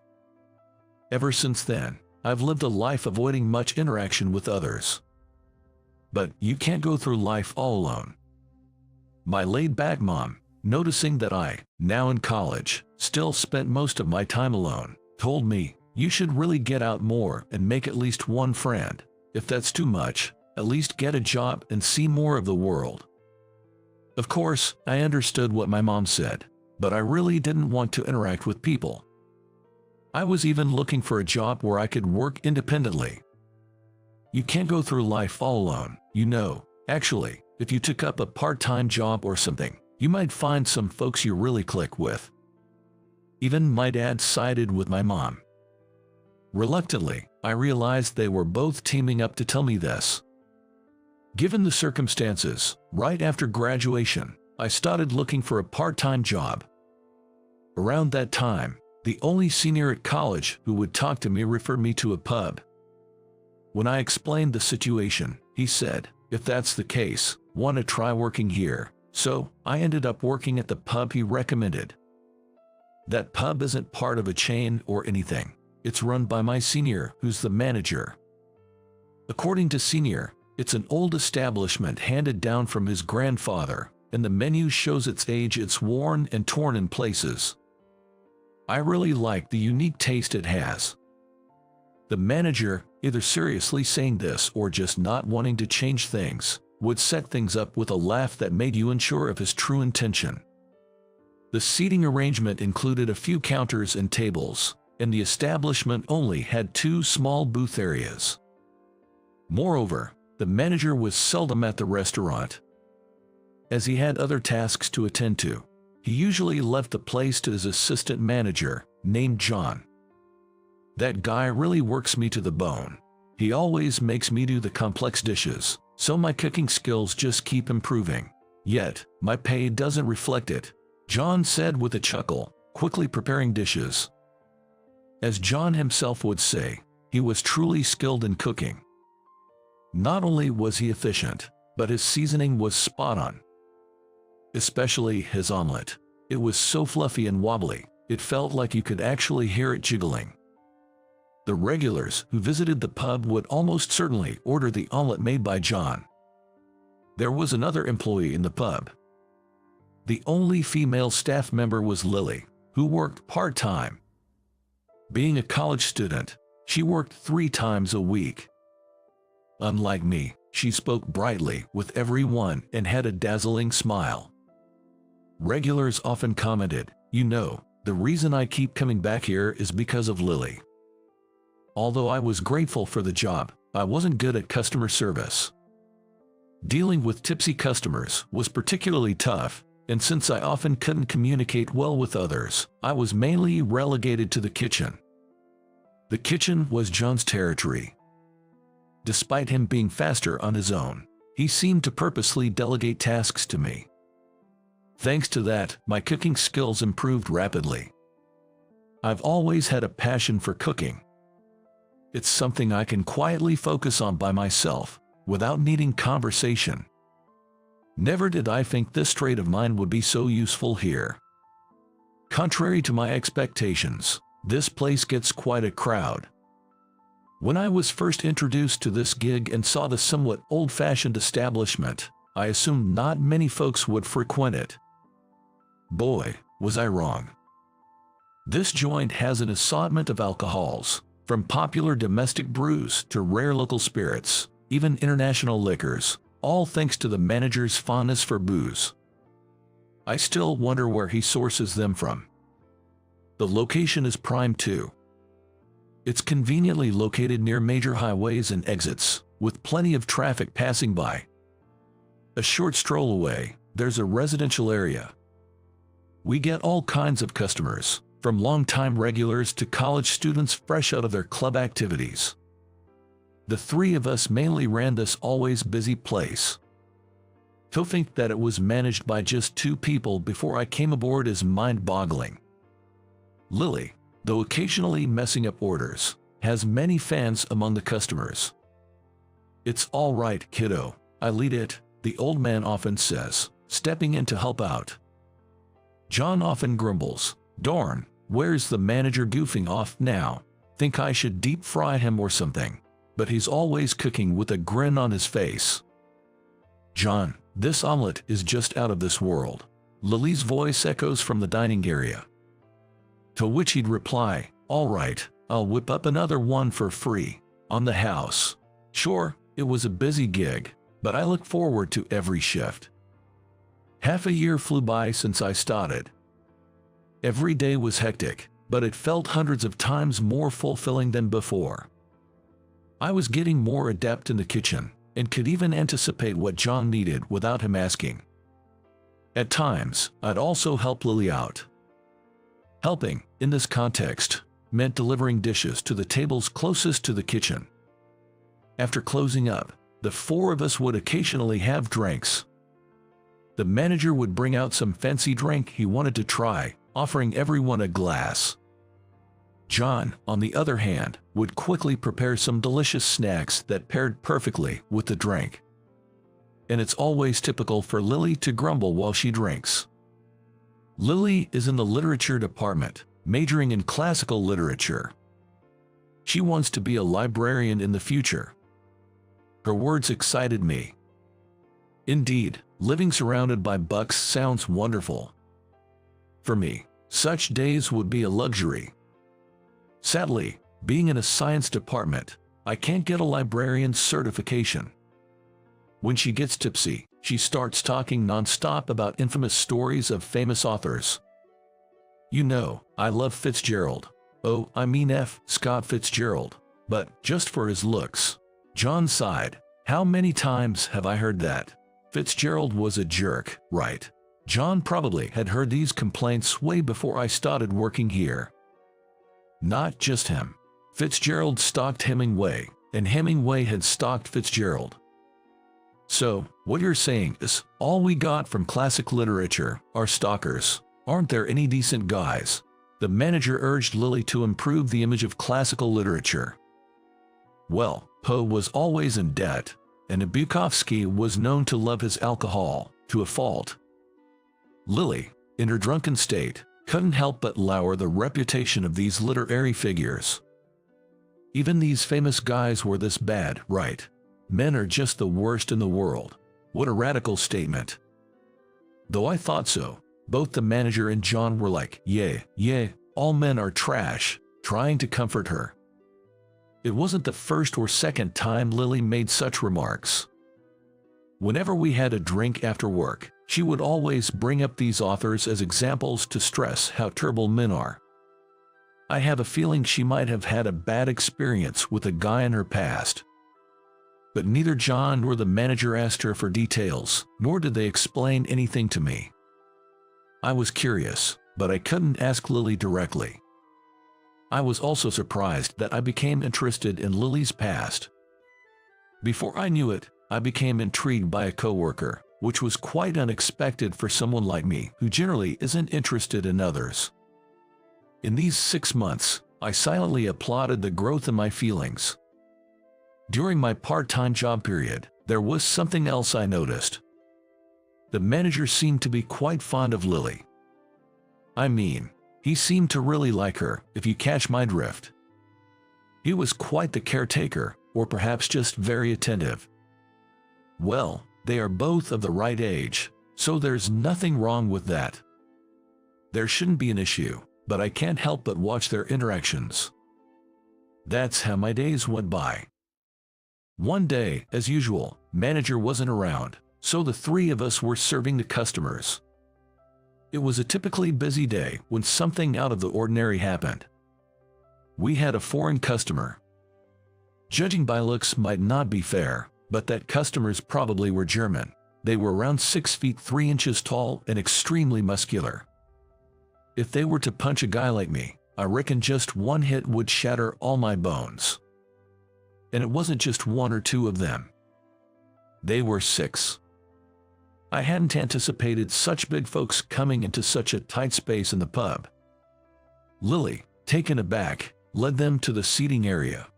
Ever since then, I've lived a life avoiding much interaction with others. But you can't go through life all alone. My laid-back mom, noticing that I, now in college, still spent most of my time alone, told me, "You should really get out more and make at least one friend. If that's too much, at least get a job and see more of the world." Of course, I understood what my mom said, but I really didn't want to interact with people. I was even looking for a job where I could work independently. You can't go through life all alone, you know. Actually, if you took up a part-time job or something, you might find some folks you really click with. Even my dad sided with my mom. Reluctantly, I realized they were both teaming up to tell me this. Given the circumstances, right after graduation, I started looking for a part-time job. Around that time, the only senior at college who would talk to me referred me to a pub. When I explained the situation, he said, "If that's the case, want to try working here?" So, I ended up working at the pub he recommended. That pub isn't part of a chain or anything. It's run by my senior, who's the manager. According to senior, it's an old establishment handed down from his grandfather, and the menu shows its age. It's worn and torn in places. I really like the unique taste it has. The manager, either seriously saying this or just not wanting to change things, would set things up with a laugh that made you unsure of his true intention. The seating arrangement included a few counters and tables, and the establishment only had 2 small booth areas. Moreover, the manager was seldom at the restaurant, as he had other tasks to attend to. He usually left the place to his assistant manager, named John. That guy really works me to the bone. He always makes me do the complex dishes, so my cooking skills just keep improving. Yet, my pay doesn't reflect it, John said with a chuckle, quickly preparing dishes. As John himself would say, he was truly skilled in cooking. Not only was he efficient, but his seasoning was spot on. Especially his omelet. It was so fluffy and wobbly, it felt like you could actually hear it jiggling. The regulars who visited the pub would almost certainly order the omelet made by John. There was another employee in the pub. The only female staff member was Lily, who worked part-time. Being a college student, she worked 3 times a week. Unlike me, she spoke brightly with everyone and had a dazzling smile. Regulars often commented, "You know, the reason I keep coming back here is because of Lily." Although I was grateful for the job, I wasn't good at customer service. Dealing with tipsy customers was particularly tough, and since I often couldn't communicate well with others, I was mainly relegated to the kitchen. The kitchen was John's territory. Despite him being faster on his own, he seemed to purposely delegate tasks to me. Thanks to that, my cooking skills improved rapidly. I've always had a passion for cooking. It's something I can quietly focus on by myself, without needing conversation. Never did I think this trait of mine would be so useful here. Contrary to my expectations, this place gets quite a crowd. When I was first introduced to this gig and saw the somewhat old-fashioned establishment, I assumed not many folks would frequent it. Boy, was I wrong. This joint has an assortment of alcohols, from popular domestic brews to rare local spirits, even international liquors, all thanks to the manager's fondness for booze. I still wonder where he sources them from. The location is prime too. It's conveniently located near major highways and exits, with plenty of traffic passing by. A short stroll away, there's a residential area. We get all kinds of customers, from long-time regulars to college students fresh out of their club activities. The 3 of us mainly ran this always busy place. To think that it was managed by just 2 people before I came aboard is mind-boggling. Lily, though occasionally messing up orders, has many fans among the customers. "It's all right, kiddo, I lead it," the old man often says, stepping in to help out. John often grumbles, "Darn, where's the manager goofing off now? Think I should deep fry him or something." But he's always cooking with a grin on his face. "John, this omelet is just out of this world." Lily's voice echoes from the dining area. To which he'd reply, "All right, I'll whip up another one for free, on the house." Sure, it was a busy gig, but I look forward to every shift. Half a year flew by since I started. Every day was hectic, but it felt hundreds of times more fulfilling than before. I was getting more adept in the kitchen, and could even anticipate what John needed without him asking. At times, I'd also help Lily out. Helping, in this context, meant delivering dishes to the tables closest to the kitchen. After closing up, the four of us would occasionally have drinks. The manager would bring out some fancy drink he wanted to try, offering everyone a glass. John, on the other hand, would quickly prepare some delicious snacks that paired perfectly with the drink. And it's always typical for Lily to grumble while she drinks. Lily is in the literature department, majoring in classical literature. She wants to be a librarian in the future. Her words excited me. Indeed, living surrounded by books sounds wonderful. For me, such days would be a luxury. Sadly, being in a science department, I can't get a librarian's certification. When she gets tipsy, she starts talking non-stop about infamous stories of famous authors. You know, I love Fitzgerald. Oh, I mean F. Scott Fitzgerald. But just for his looks. John sighed. How many times have I heard that? Fitzgerald was a jerk, right? John probably had heard these complaints way before I started working here. Not just him. Fitzgerald stalked Hemingway, and Hemingway had stalked Fitzgerald. So, what you're saying is, all we got from classic literature are stalkers. Aren't there any decent guys? The manager urged Lily to improve the image of classical literature. Well, Poe was always in debt, and Bukowski was known to love his alcohol, to a fault. Lily, in her drunken state, couldn't help but lower the reputation of these literary figures. Even these famous guys were this bad, right? Men are just the worst in the world. What a radical statement. Though I thought so, both the manager and John were like, yeah, all men are trash, trying to comfort her. It wasn't the first or second time Lily made such remarks. Whenever we had a drink after work, she would always bring up these authors as examples to stress how terrible men are. I have a feeling she might have had a bad experience with a guy in her past. But neither John nor the manager asked her for details, nor did they explain anything to me. I was curious, but I couldn't ask Lily directly. I was also surprised that I became interested in Lily's past. Before I knew it, I became intrigued by a coworker, which was quite unexpected for someone like me who generally isn't interested in others. In these 6 months, I silently applauded the growth in my feelings. During my part-time job period, there was something else I noticed. The manager seemed to be quite fond of Lily. I mean, he seemed to really like her, if you catch my drift. He was quite the caretaker, or perhaps just very attentive. Well, they are both of the right age, so there's nothing wrong with that. There shouldn't be an issue, but I can't help but watch their interactions. That's how my days went by. One day, as usual, manager wasn't around, so the three of us were serving the customers. It was a typically busy day when something out of the ordinary happened. We had a foreign customer. Judging by looks might not be fair, but that customers probably were German. They were around 6 feet 3 inches tall and extremely muscular. If they were to punch a guy like me, I reckon just one hit would shatter all my bones. And it wasn't just 1 or 2 of them. They were 6. I hadn't anticipated such big folks coming into such a tight space in the pub. Lily, taken aback, led them to the seating area.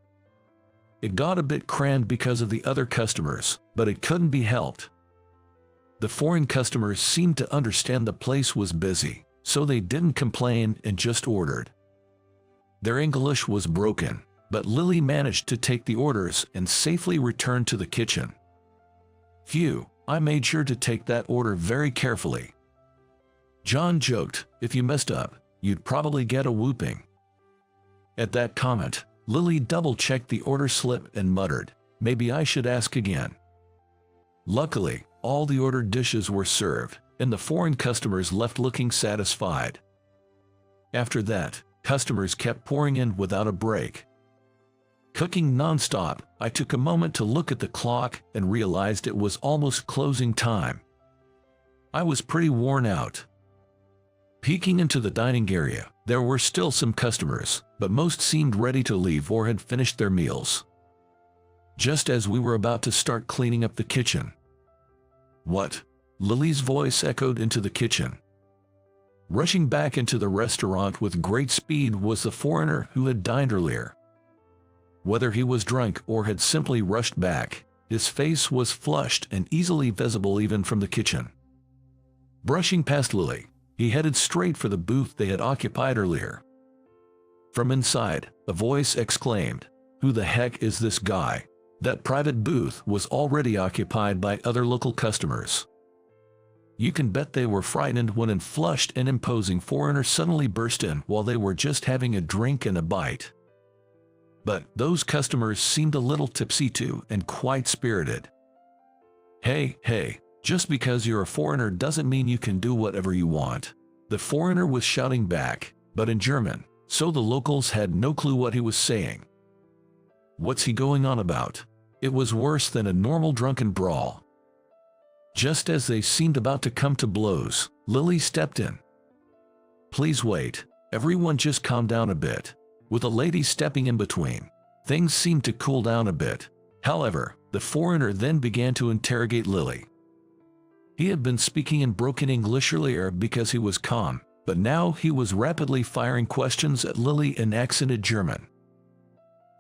It got a bit crammed because of the other customers, but it couldn't be helped. The foreign customers seemed to understand the place was busy, so they didn't complain and just ordered. Their English was broken, but Lily managed to take the orders and safely return to the kitchen. Phew, I made sure to take that order very carefully. John joked, if you messed up, you'd probably get a whooping. At that comment, Lily double-checked the order slip and muttered, maybe I should ask again. Luckily, all the ordered dishes were served, and the foreign customers left looking satisfied. After that, customers kept pouring in without a break. Cooking non-stop, I took a moment to look at the clock and realized it was almost closing time. I was pretty worn out. Peeking into the dining area, there were still some customers, but most seemed ready to leave or had finished their meals. Just as we were about to start cleaning up the kitchen. What? Lily's voice echoed into the kitchen. Rushing back into the restaurant with great speed was the foreigner who had dined earlier. Whether he was drunk or had simply rushed back, his face was flushed and easily visible even from the kitchen. Brushing past Lily, he headed straight for the booth they had occupied earlier. From inside, a voice exclaimed, "Who the heck is this guy?" That private booth was already occupied by other local customers. You can bet they were frightened when a flushed and imposing foreigner suddenly burst in while they were just having a drink and a bite. But those customers seemed a little tipsy too and quite spirited. Hey, just because you're a foreigner doesn't mean you can do whatever you want. The foreigner was shouting back, but in German, so the locals had no clue what he was saying. What's he going on about? It was worse than a normal drunken brawl. Just as they seemed about to come to blows, Lily stepped in. Please wait, everyone just calm down a bit. With a lady stepping in between, things seemed to cool down a bit. However, the foreigner then began to interrogate Lily. He had been speaking in broken English earlier because he was calm, but now he was rapidly firing questions at Lily in accented German.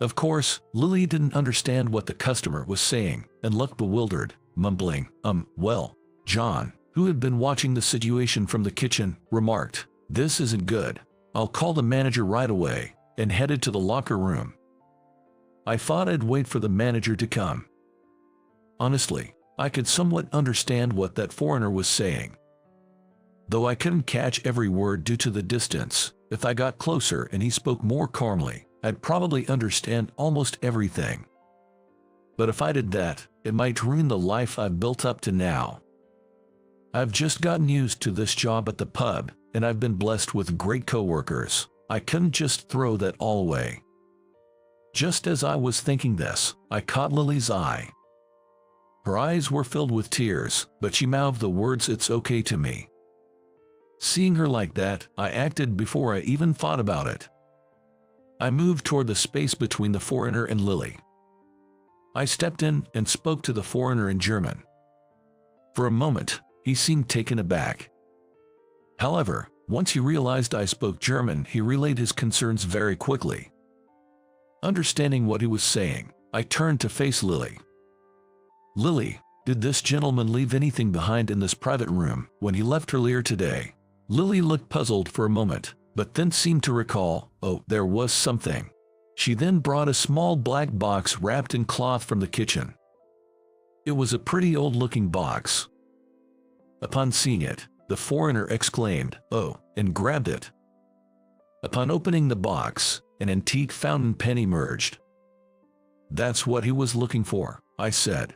Of course, Lily didn't understand what the customer was saying and looked bewildered, mumbling, well, John, who had been watching the situation from the kitchen, remarked, "This isn't good. I'll call the manager right away," and headed to the locker room. I thought I'd wait for the manager to come. Honestly, I could somewhat understand what that foreigner was saying. Though I couldn't catch every word due to the distance, if I got closer and he spoke more calmly, I'd probably understand almost everything. But if I did that, it might ruin the life I've built up to now. I've just gotten used to this job at the pub, and I've been blessed with great coworkers. I couldn't just throw that all away. Just as I was thinking this, I caught Lily's eye. Her eyes were filled with tears, but she mouthed the words, "It's okay" to me. Seeing her like that, I acted before I even thought about it. I moved toward the space between the foreigner and Lily. I stepped in and spoke to the foreigner in German. For a moment, he seemed taken aback. However, once he realized I spoke German, he relayed his concerns very quickly. Understanding what he was saying, I turned to face Lily. "Lily, did this gentleman leave anything behind in this private room when he left earlier today?" Lily looked puzzled for a moment, but then seemed to recall, oh, there was something. She then brought a small black box wrapped in cloth from the kitchen. It was a pretty old-looking box. Upon seeing it, the foreigner exclaimed, "Oh," and grabbed it. Upon opening the box, an antique fountain pen emerged. "That's what he was looking for," I said.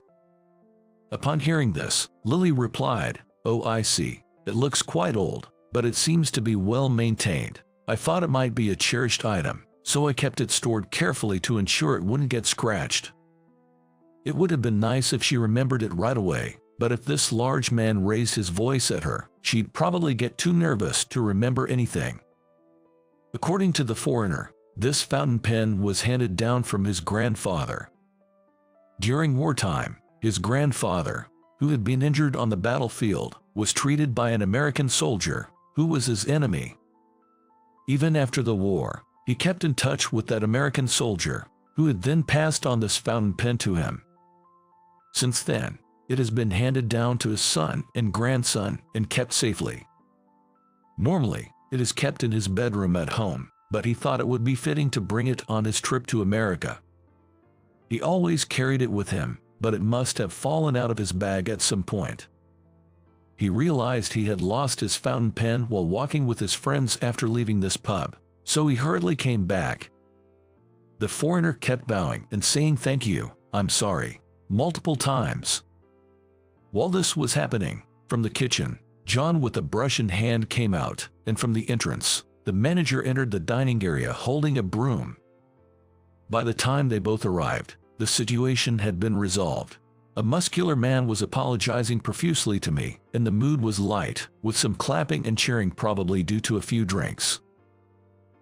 Upon hearing this, Lily replied, "Oh, I see. It looks quite old, but it seems to be well maintained. I thought it might be a cherished item, so I kept it stored carefully to ensure it wouldn't get scratched." It would have been nice if she remembered it right away, but if this large man raised his voice at her, she'd probably get too nervous to remember anything. According to the foreigner, this fountain pen was handed down from his grandfather. During wartime, his grandfather, who had been injured on the battlefield, was treated by an American soldier who was his enemy. Even after the war, he kept in touch with that American soldier, who had then passed on this fountain pen to him. Since then, it has been handed down to his son and grandson and kept safely. Normally, it is kept in his bedroom at home, but he thought it would be fitting to bring it on his trip to America. He always carried it with him, but it must have fallen out of his bag at some point. He realized he had lost his fountain pen while walking with his friends after leaving this pub, so he hurriedly came back. The foreigner kept bowing and saying "thank you, I'm sorry," multiple times. While this was happening, from the kitchen, John with a brush in hand came out, and from the entrance, the manager entered the dining area holding a broom. By the time they both arrived, the situation had been resolved. A muscular man was apologizing profusely to me, and the mood was light, with some clapping and cheering probably due to a few drinks.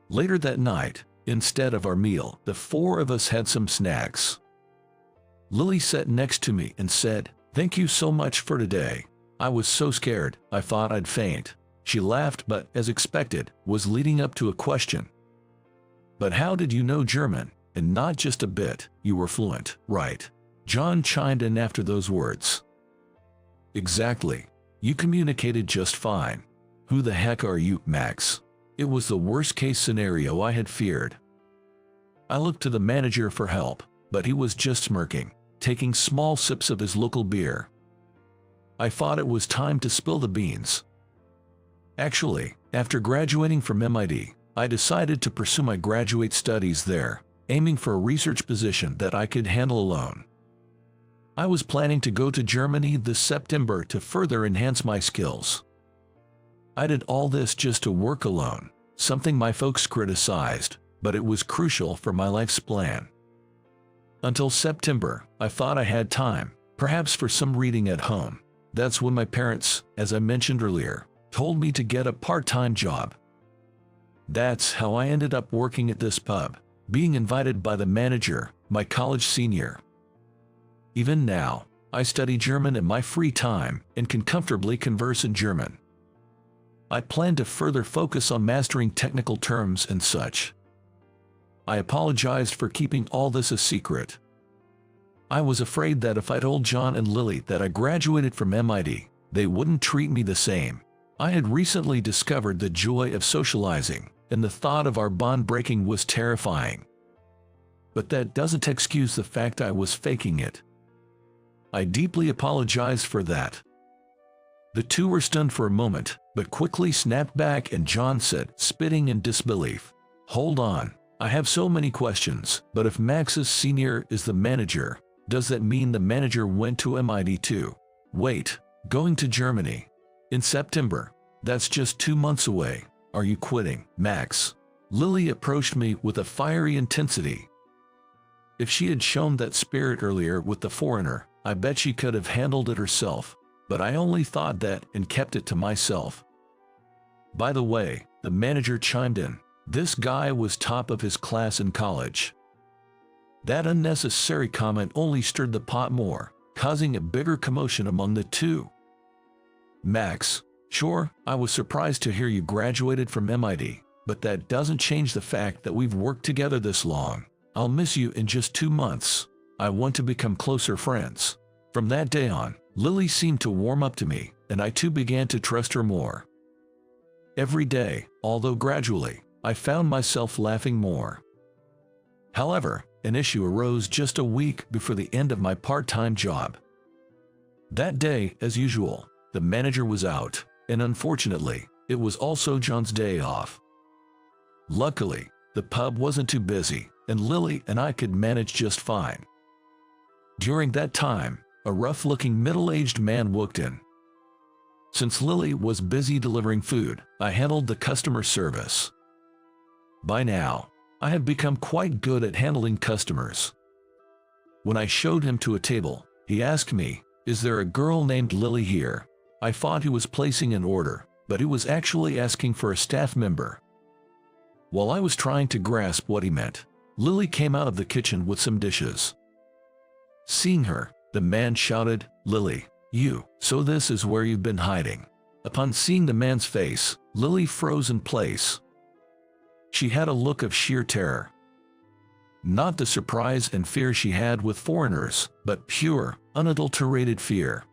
Later that night, instead of our meal, the four of us had some snacks. Lily sat next to me and said, "Thank you so much for today. I was so scared, I thought I'd faint." She laughed but, as expected, was leading up to a question. "But how did you know German? And not just a bit, you were fluent, right?" John chimed in after those words. "Exactly. You communicated just fine. Who the heck are you, Max?" It was the worst-case scenario I had feared. I looked to the manager for help, but he was just smirking, taking small sips of his local beer. I thought it was time to spill the beans. Actually, after graduating from MIT, I decided to pursue my graduate studies there, aiming for a research position that I could handle alone. I was planning to go to Germany this September to further enhance my skills. I did all this just to work alone, something my folks criticized, but it was crucial for my life's plan. Until September, I thought I had time, perhaps for some reading at home. That's when my parents, as I mentioned earlier, told me to get a part-time job. That's how I ended up working at this pub, being invited by the manager, my college senior. Even now, I study German in my free time and can comfortably converse in German. I plan to further focus on mastering technical terms and such. I apologized for keeping all this a secret. I was afraid that if I told John and Lily that I graduated from MIT, they wouldn't treat me the same. I had recently discovered the joy of socializing, and the thought of our bond breaking was terrifying. But that doesn't excuse the fact I was faking it. I deeply apologize for that. The two were stunned for a moment, but quickly snapped back, and John said, spitting in disbelief, "Hold on, I have so many questions, but if Max's senior is the manager, does that mean the manager went to MIT too? Wait, going to Germany in September? That's just 2 months away. Are you quitting, Max?" Lily approached me with a fiery intensity. If she had shown that spirit earlier with the foreigner, I bet she could have handled it herself, but I only thought that and kept it to myself. By the way, the manager chimed in, this guy was top of his class in college. That unnecessary comment only stirred the pot more, causing a bigger commotion among the two. "Max, sure, I was surprised to hear you graduated from MIT, but that doesn't change the fact that we've worked together this long. I'll miss you in just 2 months. I want to become closer friends." From that day on, Lily seemed to warm up to me, and I too began to trust her more. Every day, although gradually, I found myself laughing more. However, an issue arose just a week before the end of my part-time job. That day, as usual, the manager was out, and unfortunately, it was also John's day off. Luckily, the pub wasn't too busy, and Lily and I could manage just fine. During that time, a rough-looking middle-aged man walked in. Since Lily was busy delivering food, I handled the customer service. By now, I had become quite good at handling customers. When I showed him to a table, he asked me, "Is there a girl named Lily here?" I thought he was placing an order, but he was actually asking for a staff member. While I was trying to grasp what he meant, Lily came out of the kitchen with some dishes. Seeing her, the man shouted, "Lily, you, so this is where you've been hiding." Upon seeing the man's face, Lily froze in place. She had a look of sheer terror. Not the surprise and fear she had with foreigners, but pure, unadulterated fear.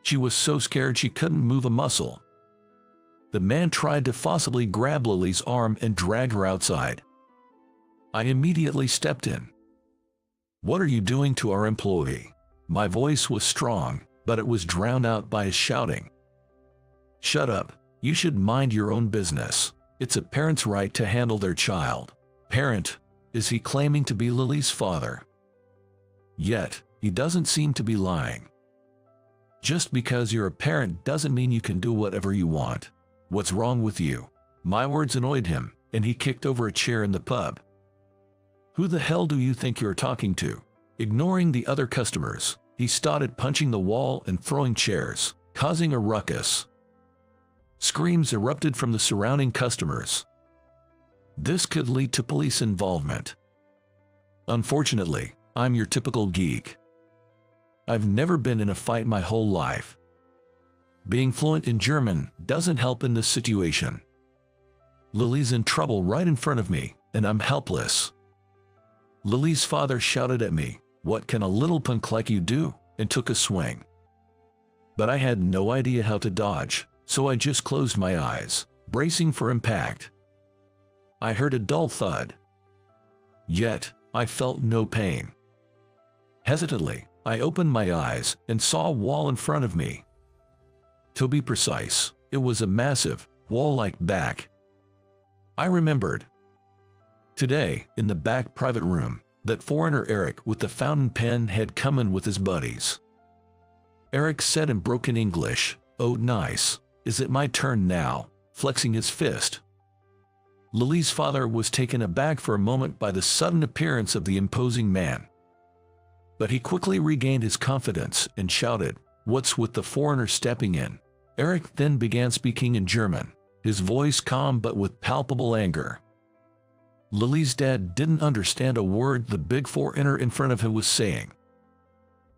She was so scared she couldn't move a muscle. The man tried to forcibly grab Lily's arm and drag her outside. I immediately stepped in. "What are you doing to our employee?" My voice was strong, but it was drowned out by his shouting. "Shut up. You should mind your own business. It's a parent's right to handle their child." Parent? Is he claiming to be Lily's father? Yet, he doesn't seem to be lying. Just because you're a parent doesn't mean you can do whatever you want. What's wrong with you? My words annoyed him, and he kicked over a chair in the pub. "Who the hell do you think you're talking to?" Ignoring the other customers, he started punching the wall and throwing chairs, causing a ruckus. Screams erupted from the surrounding customers. This could lead to police involvement. Unfortunately, I'm your typical geek. I've never been in a fight my whole life. Being fluent in German doesn't help in this situation. Lily's in trouble right in front of me, and I'm helpless. Lily's father shouted at me, "What can a little punk like you do?" and took a swing. But I had no idea how to dodge, so I just closed my eyes, bracing for impact. I heard a dull thud. Yet, I felt no pain. Hesitantly, I opened my eyes and saw a wall in front of me. To be precise, it was a massive, wall-like back. I remembered. Today, in the back private room, that foreigner Eric with the fountain pen had come in with his buddies. Eric said in broken English, "Oh nice, is it my turn now?" flexing his fist. Lily's father was taken aback for a moment by the sudden appearance of the imposing man. But he quickly regained his confidence and shouted, "What's with the foreigner stepping in?" Eric then began speaking in German, his voice calm but with palpable anger. Lily's dad didn't understand a word the big foreigner in front of him was saying.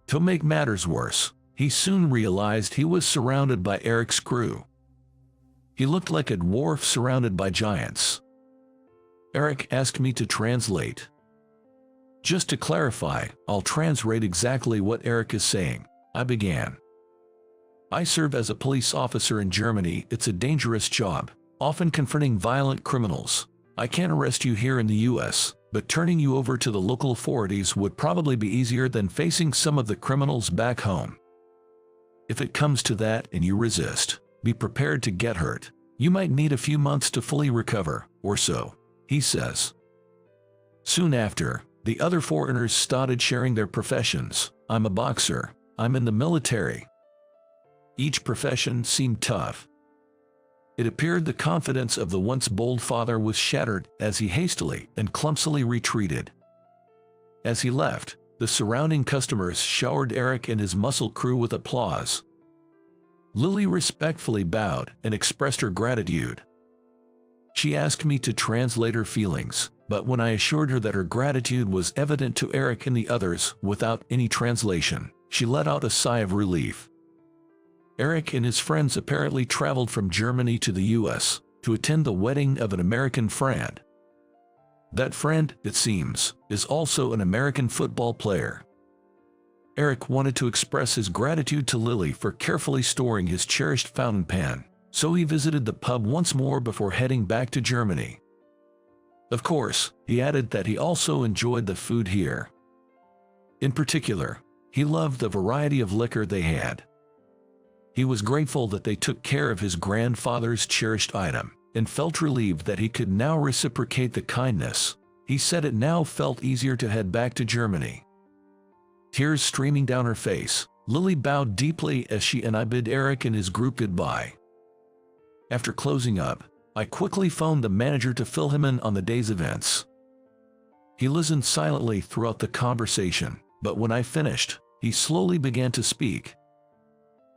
To make matters worse, he soon realized he was surrounded by Eric's crew. He looked like a dwarf surrounded by giants. Eric asked me to translate. Just to clarify, I'll translate exactly what Eric is saying. I began. "I serve as a police officer in Germany. It's a dangerous job, often confronting violent criminals. I can't arrest you here in the US, but turning you over to the local authorities would probably be easier than facing some of the criminals back home. If it comes to that and you resist, be prepared to get hurt. You might need a few months to fully recover, or so," he says. Soon after, the other foreigners started sharing their professions. "I'm a boxer. I'm in the military." Each profession seemed tough. It appeared the confidence of the once bold father was shattered as he hastily and clumsily retreated. As he left, the surrounding customers showered Eric and his muscle crew with applause. Lily respectfully bowed and expressed her gratitude. She asked me to translate her feelings, but when I assured her that her gratitude was evident to Eric and the others without any translation, she let out a sigh of relief. Eric and his friends apparently traveled from Germany to the US to attend the wedding of an American friend. That friend, it seems, is also an American football player. Eric wanted to express his gratitude to Lily for carefully storing his cherished fountain pen, so he visited the pub once more before heading back to Germany. Of course, he added that he also enjoyed the food here. In particular, he loved the variety of liquor they had. He was grateful that they took care of his grandfather's cherished item, and felt relieved that he could now reciprocate the kindness. He said it now felt easier to head back to Germany. Tears streaming down her face, Lily bowed deeply as she and I bid Eric and his group goodbye. After closing up, I quickly phoned the manager to fill him in on the day's events. He listened silently throughout the conversation, but when I finished, he slowly began to speak.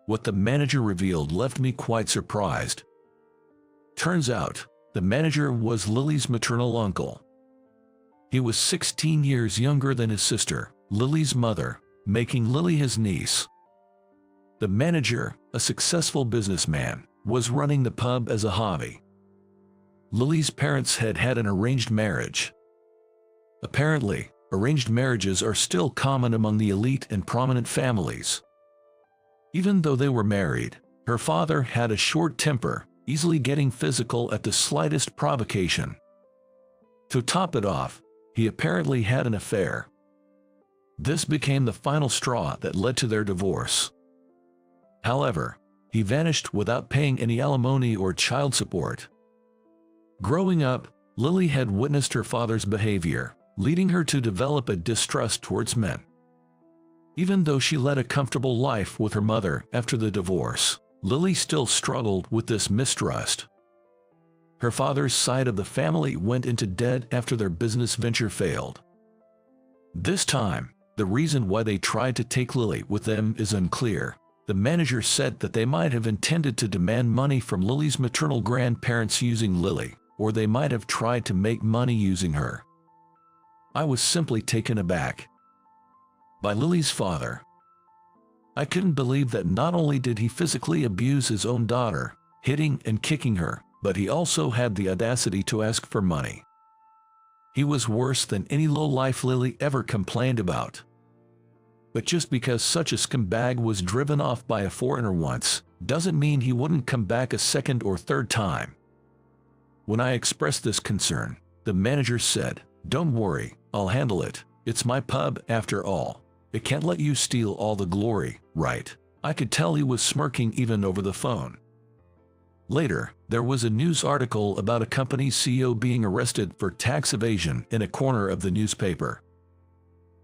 What the manager revealed left me quite surprised. Turns out, the manager was Lily's maternal uncle. He was 16 years younger than his sister, Lily's mother, making Lily his niece. The manager, a successful businessman, was running the pub as a hobby. Lily's parents had had an arranged marriage. Apparently, arranged marriages are still common among the elite and prominent families. Even though they were married, her father had a short temper, easily getting physical at the slightest provocation. To top it off, he apparently had an affair. This became the final straw that led to their divorce. However, he vanished without paying any alimony or child support. Growing up, Lily had witnessed her father's behavior, leading her to develop a distrust towards men. Even though she led a comfortable life with her mother after the divorce, Lily still struggled with this mistrust. Her father's side of the family went into debt after their business venture failed. This time, the reason why they tried to take Lily with them is unclear. The manager said that they might have intended to demand money from Lily's maternal grandparents using Lily, or they might have tried to make money using her. I was simply taken aback by Lily's father. I couldn't believe that not only did he physically abuse his own daughter, hitting and kicking her, but he also had the audacity to ask for money. He was worse than any lowlife Lily ever complained about. But just because such a scumbag was driven off by a foreigner once, doesn't mean he wouldn't come back a second or third time. When I expressed this concern, the manager said, "Don't worry, I'll handle it. It's my pub after all. It can't let you steal all the glory, right?" I could tell he was smirking even over the phone. Later, there was a news article about a company's CEO being arrested for tax evasion in a corner of the newspaper.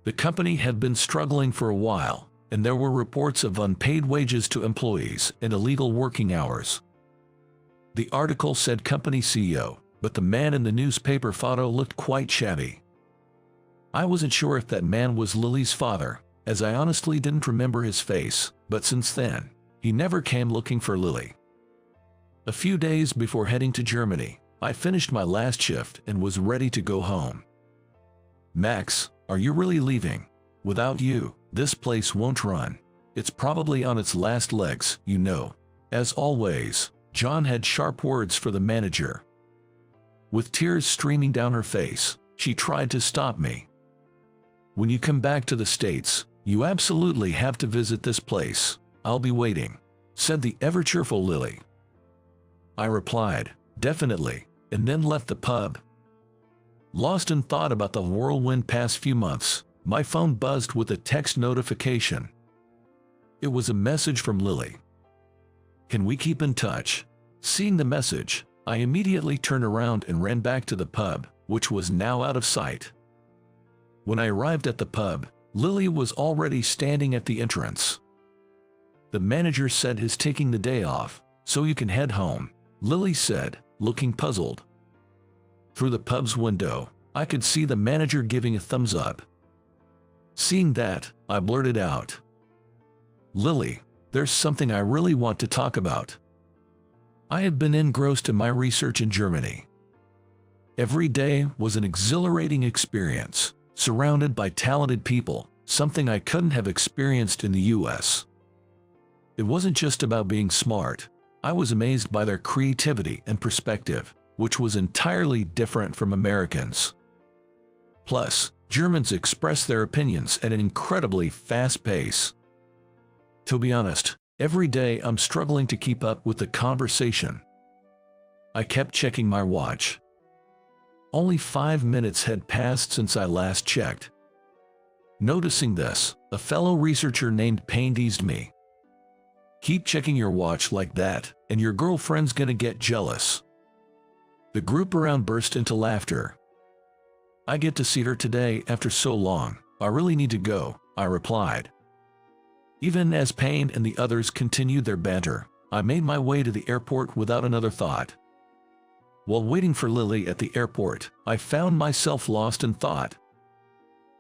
The company had been struggling for a while, and there were reports of unpaid wages to employees and illegal working hours. The article said company CEO, but the man in the newspaper photo looked quite shabby. I wasn't sure if that man was Lily's father, as I honestly didn't remember his face, but since then, he never came looking for Lily. A few days before heading to Germany, I finished my last shift and was ready to go home. "Max, are you really leaving? Without you, this place won't run. It's probably on its last legs, you know." As always, John had sharp words for the manager. With tears streaming down her face, she tried to stop me. "When you come back to the States, you absolutely have to visit this place. I'll be waiting," said the ever-cheerful Lily. I replied, "Definitely," and then left the pub. Lost in thought about the whirlwind past few months, my phone buzzed with a text notification. It was a message from Lily. "Can we keep in touch?" Seeing the message, I immediately turned around and ran back to the pub, which was now out of sight. When I arrived at the pub, Lily was already standing at the entrance. "The manager said he's taking the day off, so you can head home," Lily said, looking puzzled. Through the pub's window, I could see the manager giving a thumbs up. Seeing that, I blurted out, "Lily, there's something I really want to talk about." I had been engrossed in my research in Germany. Every day was an exhilarating experience, surrounded by talented people, something I couldn't have experienced in the US. It wasn't just about being smart. I was amazed by their creativity and perspective, which was entirely different from Americans. Plus, Germans express their opinions at an incredibly fast pace. To be honest, every day I'm struggling to keep up with the conversation. I kept checking my watch. Only 5 minutes had passed since I last checked. Noticing this, a fellow researcher named Payne teased me. "Keep checking your watch like that, and your girlfriend's gonna get jealous." The group around burst into laughter. "I get to see her today after so long. I really need to go," I replied. Even as Payne and the others continued their banter, I made my way to the airport without another thought. While waiting for Lily at the airport, I found myself lost in thought.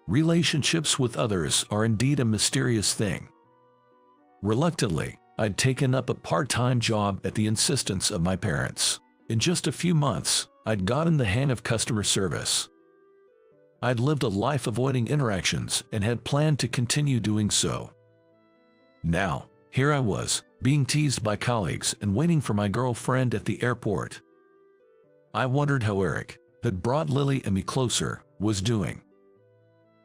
Relationships with others are indeed a mysterious thing. Reluctantly, I'd taken up a part-time job at the insistence of my parents. In just a few months, I'd gotten the hang of customer service. I'd lived a life avoiding interactions and had planned to continue doing so. Now, here I was, being teased by colleagues and waiting for my girlfriend at the airport. I wondered how Eric, that brought Lily and me closer, was doing.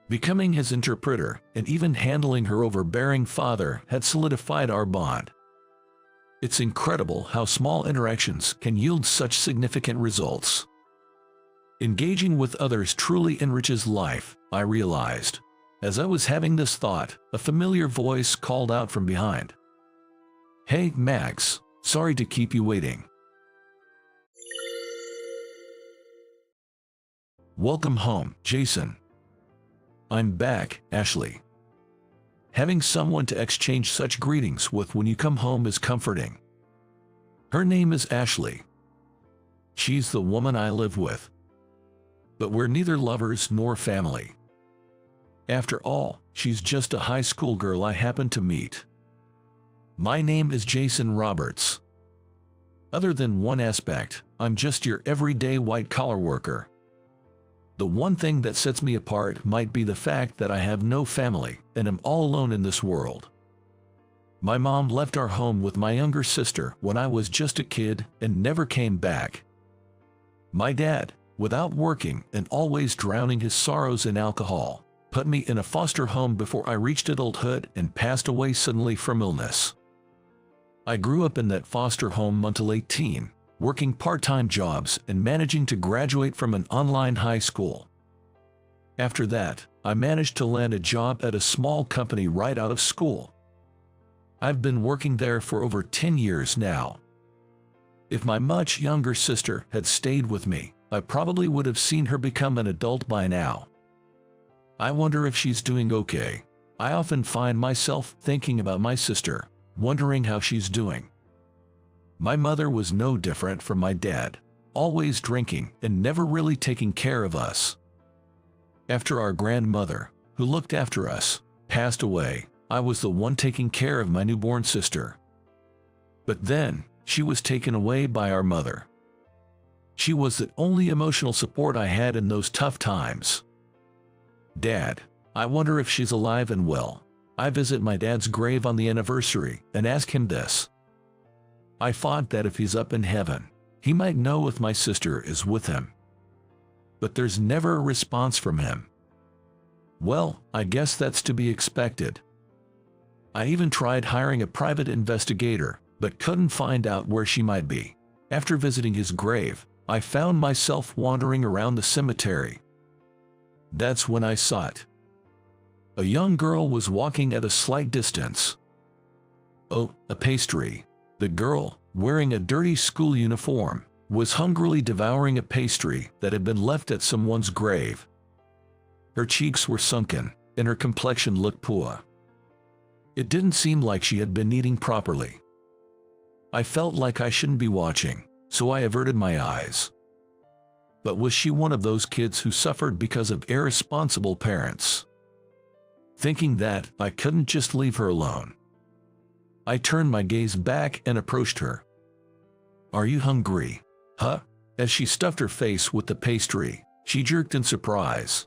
Becoming his interpreter and even handling her overbearing father had solidified our bond. It's incredible how small interactions can yield such significant results. Engaging with others truly enriches life, I realized. As I was having this thought, a familiar voice called out from behind. "Hey, Max, sorry to keep you waiting." "Welcome home, Jason." "I'm back, Ashley." Having someone to exchange such greetings with when you come home is comforting. Her name is Ashley. She's the woman I live with. But we're neither lovers nor family. After all, she's just a high school girl I happened to meet. My name is Jason Roberts. Other than one aspect, I'm just your everyday white-collar worker. The one thing that sets me apart might be the fact that I have no family and am all alone in this world. My mom left our home with my younger sister when I was just a kid and never came back. My dad, without working and always drowning his sorrows in alcohol, put me in a foster home before I reached adulthood and passed away suddenly from illness. I grew up in that foster home until 18, working part-time jobs and managing to graduate from an online high school. After that, I managed to land a job at a small company right out of school. I've been working there for over 10 years now. If my much younger sister had stayed with me, I probably would have seen her become an adult by now. I wonder if she's doing okay. I often find myself thinking about my sister, wondering how she's doing. My mother was no different from my dad, always drinking and never really taking care of us. After our grandmother, who looked after us, passed away, I was the one taking care of my newborn sister. But then, she was taken away by our mother. She was the only emotional support I had in those tough times. Dad, I wonder if she's alive and well. I visit my dad's grave on the anniversary and ask him this. I thought that if he's up in heaven, he might know if my sister is with him. But there's never a response from him. Well, I guess that's to be expected. I even tried hiring a private investigator, but couldn't find out where she might be. After visiting his grave, I found myself wandering around the cemetery. That's when I saw it. A young girl was walking at a slight distance. Oh, a pastry. The girl, wearing a dirty school uniform, was hungrily devouring a pastry that had been left at someone's grave. Her cheeks were sunken, and her complexion looked poor. It didn't seem like she had been eating properly. I felt like I shouldn't be watching, so I averted my eyes. But was she one of those kids who suffered because of irresponsible parents? Thinking that, I couldn't just leave her alone. I turned my gaze back and approached her. "Are you hungry?" "Huh?" As she stuffed her face with the pastry, she jerked in surprise.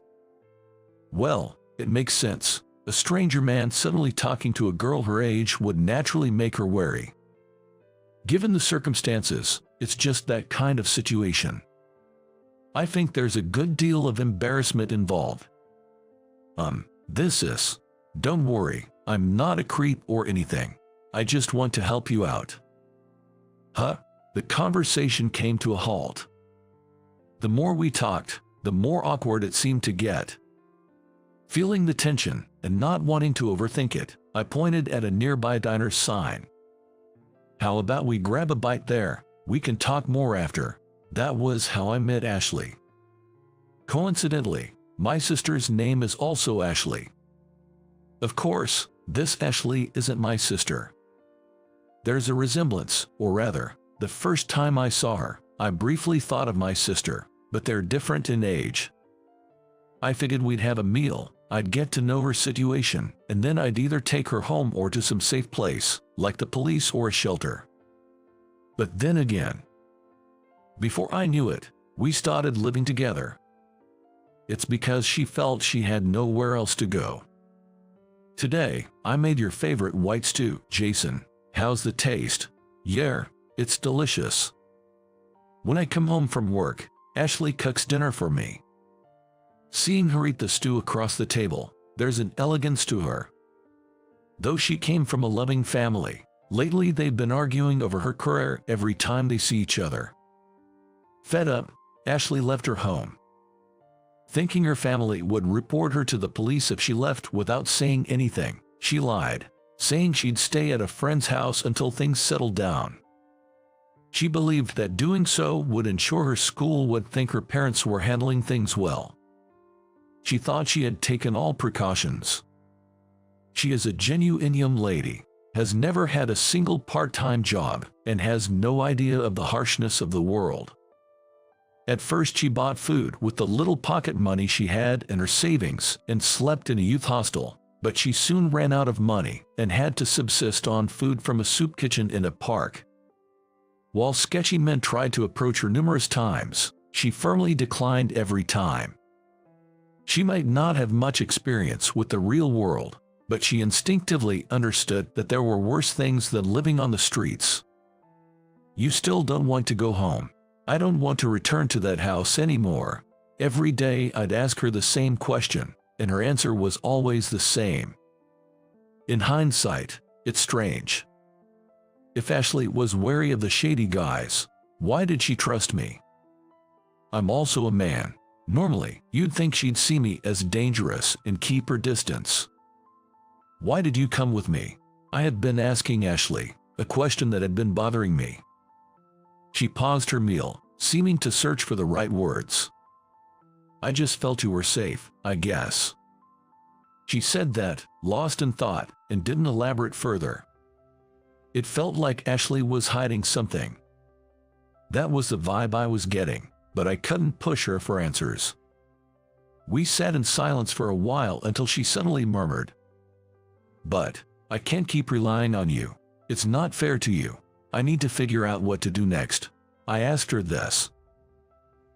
Well, it makes sense. A stranger man suddenly talking to a girl her age would naturally make her wary. Given the circumstances, it's just that kind of situation. I think there's a good deal of embarrassment involved. Don't worry, I'm not a creep or anything. I just want to help you out." Huh? The conversation came to a halt. The more we talked, the more awkward it seemed to get. Feeling the tension and not wanting to overthink it, I pointed at a nearby diner's sign. "How about we grab a bite there? We can talk more after." That was how I met Ashley. Coincidentally, my sister's name is also Ashley. Of course, this Ashley isn't my sister. There's a resemblance, or rather, the first time I saw her, I briefly thought of my sister, but they're different in age. I figured we'd have a meal, I'd get to know her situation, and then I'd either take her home or to some safe place, like the police or a shelter. But then again, before I knew it, we started living together. It's because she felt she had nowhere else to go. Today, I made your favorite white stew, Jason. How's the taste? Yeah, it's delicious. When I come home from work, Ashley cooks dinner for me. Seeing her eat the stew across the table, there's an elegance to her. Though she came from a loving family, Lately they've been arguing over her career every time they see each other. Fed up, Ashley left her home. Thinking her family would report her to the police if she left without saying anything, she lied, saying she'd stay at a friend's house until things settled down. She believed that doing so would ensure her school would think her parents were handling things well. She thought she had taken all precautions. She is a genuine young lady, has never had a single part-time job, and has no idea of the harshness of the world. At first she bought food with the little pocket money she had and her savings and slept in a youth hostel, but she soon ran out of money and had to subsist on food from a soup kitchen in a park. While sketchy men tried to approach her numerous times, she firmly declined every time. She might not have much experience with the real world, but she instinctively understood that there were worse things than living on the streets. "You still don't want to go home?" "I don't want to return to that house anymore." Every day I'd ask her the same question, and her answer was always the same. In hindsight, it's strange. If Ashley was wary of the shady guys, why did she trust me? I'm also a man. Normally, you'd think she'd see me as dangerous and keep her distance. "Why did you come with me?" I had been asking Ashley, a question that had been bothering me. She paused her meal, seeming to search for the right words. "I just felt you were safe, I guess." She said that, lost in thought, and didn't elaborate further. It felt like Ashley was hiding something. That was the vibe I was getting, but I couldn't push her for answers. We sat in silence for a while until she suddenly murmured, "But I can't keep relying on you. It's not fair to you. I need to figure out what to do next." I asked her this.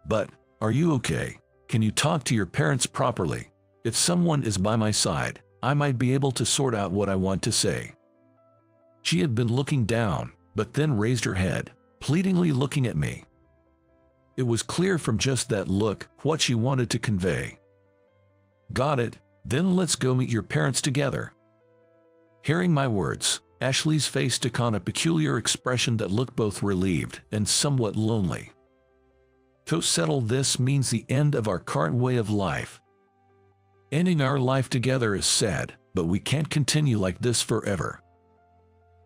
"But, are you okay? Can you talk to your parents properly? If someone is by my side, I might be able to sort out what I want to say." She had been looking down, but then raised her head, pleadingly looking at me. It was clear from just that look what she wanted to convey. "Got it, then let's go meet your parents together." Hearing my words, Ashley's face took on a peculiar expression that looked both relieved and somewhat lonely. "To settle this means the end of our current way of life. Ending our life together is sad, but we can't continue like this forever.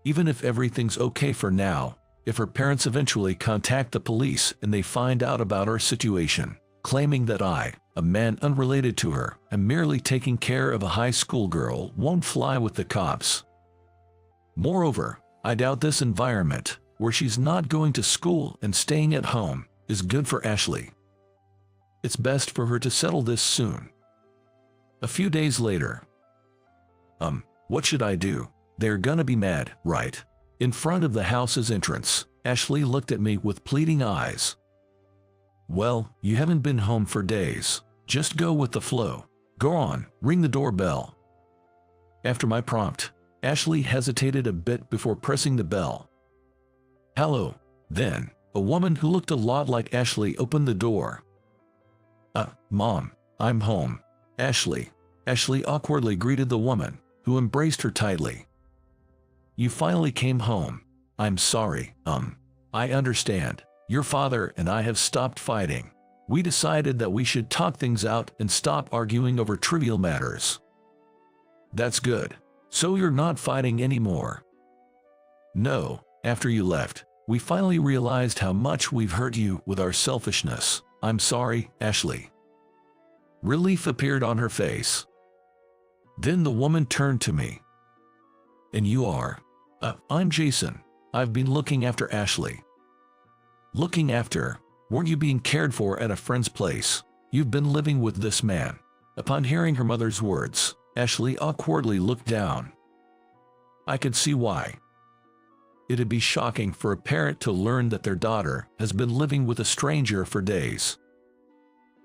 Even if everything's okay for now, if her parents eventually contact the police and they find out about our situation, claiming that I, a man unrelated to her, am merely taking care of a high school girl, won't fly with the cops. Moreover, I doubt this environment, where she's not going to school and staying at home, is good for Ashley. It's best for her to settle this soon." A few days later. What should I do? They're gonna be mad, right?" In front of the house's entrance, Ashley looked at me with pleading eyes. "Well, you haven't been home for days. Just go with the flow. Go on, ring the doorbell." After my prompt, Ashley hesitated a bit before pressing the bell. "Hello." Then, a woman who looked a lot like Ashley opened the door. Mom, I'm home." "Ashley." Ashley awkwardly greeted the woman, who embraced her tightly. "You finally came home. I'm sorry. I understand. Your father and I have stopped fighting. We decided that we should talk things out and stop arguing over trivial matters." "That's good. So you're not fighting anymore?" "No, after you left, we finally realized how much we've hurt you with our selfishness. I'm sorry, Ashley." Relief appeared on her face. Then the woman turned to me. "And you are?" I'm Jason. I've been looking after Ashley." "Looking after? Weren't you being cared for at a friend's place? You've been living with this man." Upon hearing her mother's words, Ashley awkwardly looked down. I could see why. It'd be shocking for a parent to learn that their daughter has been living with a stranger for days.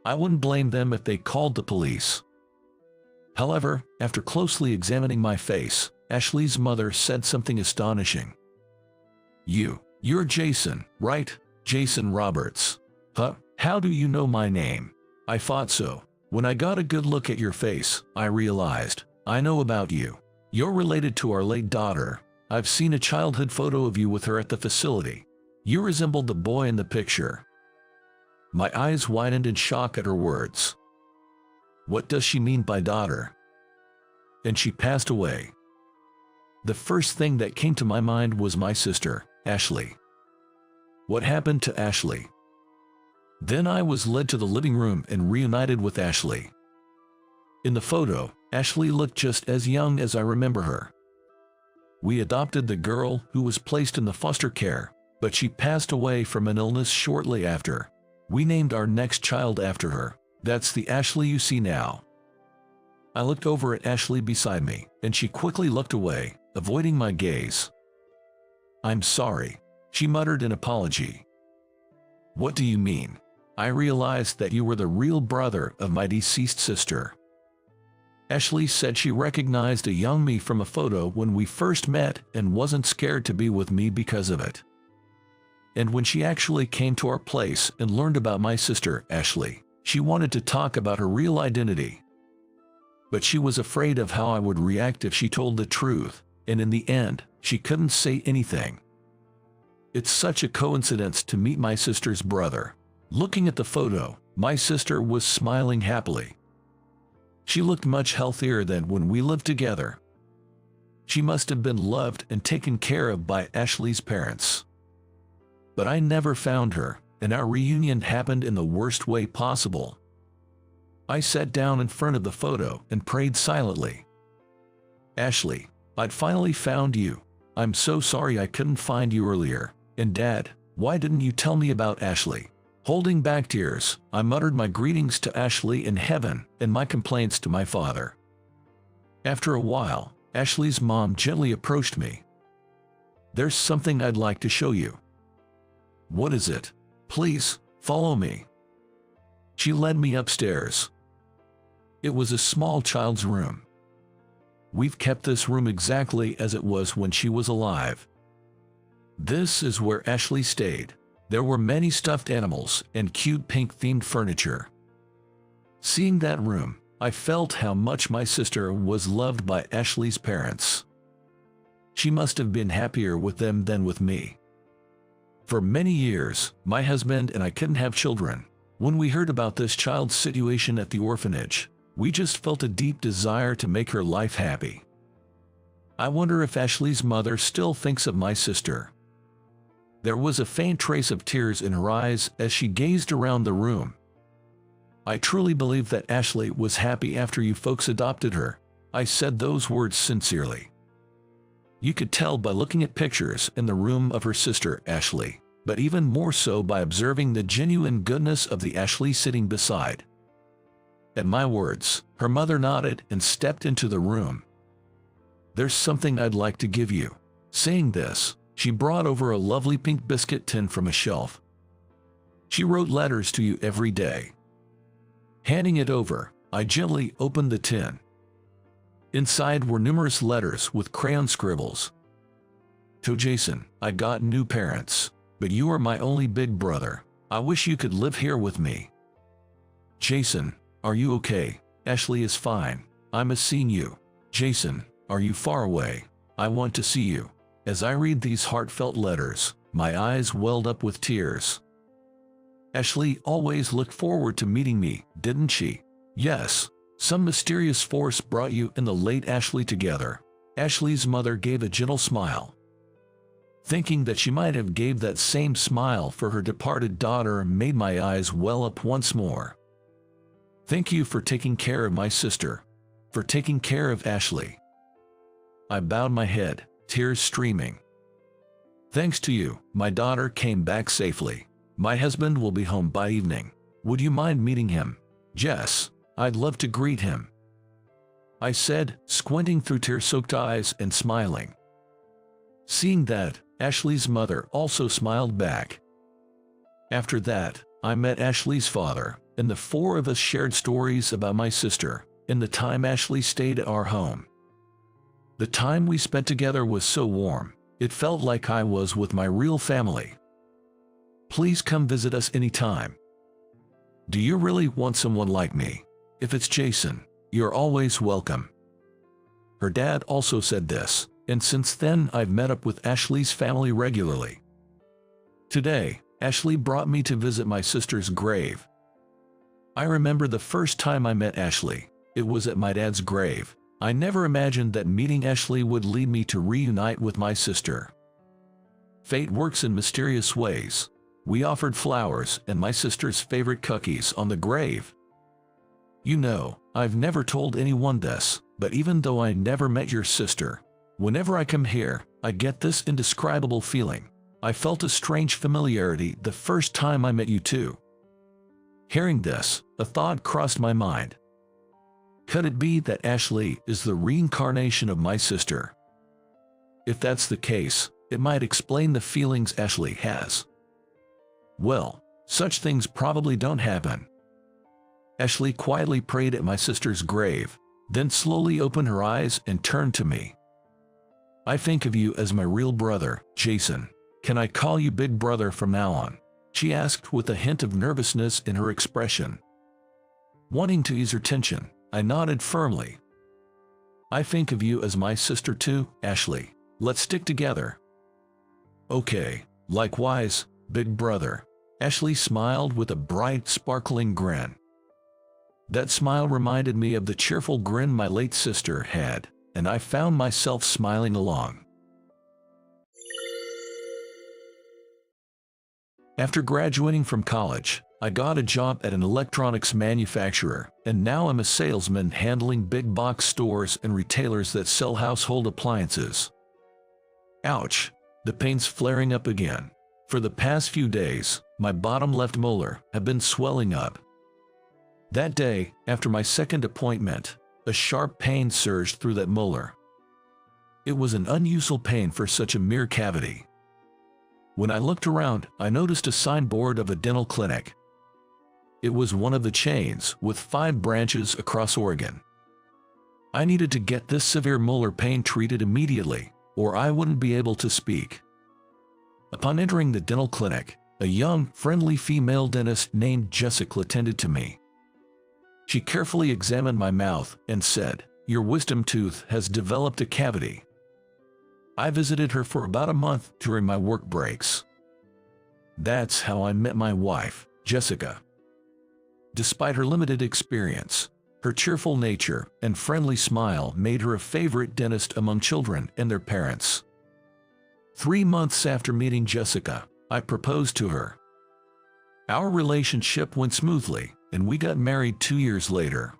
I wouldn't blame them if they called the police. However, after closely examining my face, Ashley's mother said something astonishing. You're Jason, right? Jason Roberts." "Huh? How do you know my name?" "I thought so. When I got a good look at your face, I realized, I know about you. You're related to our late daughter." I've seen a childhood photo of you with her at the facility. You resembled the boy in the picture." My eyes widened in shock at her words. What does she mean by daughter? And she passed away. The first thing that came to my mind was my sister, Ashley. What happened to Ashley? Then I was led to the living room and reunited with Ashley. In the photo, Ashley looked just as young as I remember her. We adopted the girl who was placed in the foster care, but she passed away from an illness shortly after. We named our next child after her. That's the Ashley you see now. I looked over at Ashley beside me, and she quickly looked away, avoiding my gaze. "I'm sorry," she muttered in apology. "What do you mean?" I realized that you were the real brother of my deceased sister. Ashley said she recognized a young me from a photo when we first met and wasn't scared to be with me because of it. And when she actually came to our place and learned about my sister, Ashley, she wanted to talk about her real identity. But she was afraid of how I would react if she told the truth, and in the end, she couldn't say anything. It's such a coincidence to meet my sister's brother. Looking at the photo, my sister was smiling happily. She looked much healthier than when we lived together. She must have been loved and taken care of by Ashley's parents. But I never found her, and our reunion happened in the worst way possible. I sat down in front of the photo and prayed silently. "Ashley, I'd finally found you. I'm so sorry I couldn't find you earlier. And Dad, why didn't you tell me about Ashley?" Holding back tears, I muttered my greetings to Ashley in heaven and my complaints to my father. After a while, Ashley's mom gently approached me. "There's something I'd like to show you." "What is it?" "Please, follow me." She led me upstairs. It was a small child's room. We've kept this room exactly as it was when she was alive. This is where Ashley stayed. There were many stuffed animals and cute pink-themed furniture. Seeing that room, I felt how much my sister was loved by Ashley's parents. She must have been happier with them than with me. For many years, my husband and I couldn't have children. When we heard about this child's situation at the orphanage, we just felt a deep desire to make her life happy. I wonder if Ashley's mother still thinks of my sister. There was a faint trace of tears in her eyes as she gazed around the room. "I truly believe that Ashley was happy after you folks adopted her." I said those words sincerely. You could tell by looking at pictures in the room of her sister, Ashley, but even more so by observing the genuine goodness of the Ashley sitting beside. At my words, her mother nodded and stepped into the room. "There's something I'd like to give you." Saying this, she brought over a lovely pink biscuit tin from a shelf. "She wrote letters to you every day." Handing it over, I gently opened the tin. Inside were numerous letters with crayon scribbles. "To Jason, I got new parents, but you are my only big brother. I wish you could live here with me. Jason, are you okay? Ashley is fine. I miss seeing you. Jason, are you far away? I want to see you." As I read these heartfelt letters, my eyes welled up with tears. Ashley always looked forward to meeting me, didn't she? Yes. Some mysterious force brought you and the late Ashley together. Ashley's mother gave a gentle smile. Thinking that she might have gave that same smile for her departed daughter made my eyes well up once more. "Thank you for taking care of my sister, for taking care of Ashley." I bowed my head, tears streaming. "Thanks to you, my daughter came back safely. My husband will be home by evening. Would you mind meeting him?" "Jess, I'd love to greet him," I said, squinting through tear-soaked eyes and smiling. Seeing that, Ashley's mother also smiled back. After that, I met Ashley's father, and the four of us shared stories about my sister and the time Ashley stayed at our home. The time we spent together was so warm, it felt like I was with my real family. Please come visit us anytime. Do you really want someone like me? If it's Jason, you're always welcome. Her dad also said this. and since then I've met up with Ashley's family regularly. Today, Ashley brought me to visit my sister's grave. I remember the first time I met Ashley. It was at my dad's grave. I never imagined that meeting Ashley would lead me to reunite with my sister. Fate works in mysterious ways. We offered flowers and my sister's favorite cookies on the grave. You know, I've never told anyone this, but even though I never met your sister, whenever I come here, I get this indescribable feeling. I felt a strange familiarity the first time I met you too. Hearing this, a thought crossed my mind. Could it be that Ashley is the reincarnation of my sister? If that's the case, it might explain the feelings Ashley has. Well, such things probably don't happen. Ashley quietly prayed at my sister's grave, then slowly opened her eyes and turned to me. I think of you as my real brother, Jason. Can I call you Big Brother from now on? She asked with a hint of nervousness in her expression. Wanting to ease her tension, I nodded firmly. I think of you as my sister too, Ashley. Let's stick together. Okay, likewise, Big Brother. Ashley smiled with a bright, sparkling grin. That smile reminded me of the cheerful grin my late sister had, and I found myself smiling along. After graduating from college, I got a job at an electronics manufacturer, and now I'm a salesman handling big box stores and retailers that sell household appliances. Ouch, the pain's flaring up again. For the past few days, my bottom left molar had been swelling up. That day, after my second appointment, a sharp pain surged through that molar. It was an unusual pain for such a mere cavity. When I looked around, I noticed a signboard of a dental clinic. It was one of the chains, with 5 branches across Oregon. I needed to get this severe molar pain treated immediately, or I wouldn't be able to speak. Upon entering the dental clinic, a young, friendly female dentist named Jessica attended to me. She carefully examined my mouth and said, "Your wisdom tooth has developed a cavity." I visited her for about a month during my work breaks. That's how I met my wife, Jessica. Despite her limited experience, her cheerful nature and friendly smile made her a favorite dentist among children and their parents. 3 months after meeting Jessica, I proposed to her. Our relationship went smoothly, and we got married 2 years later.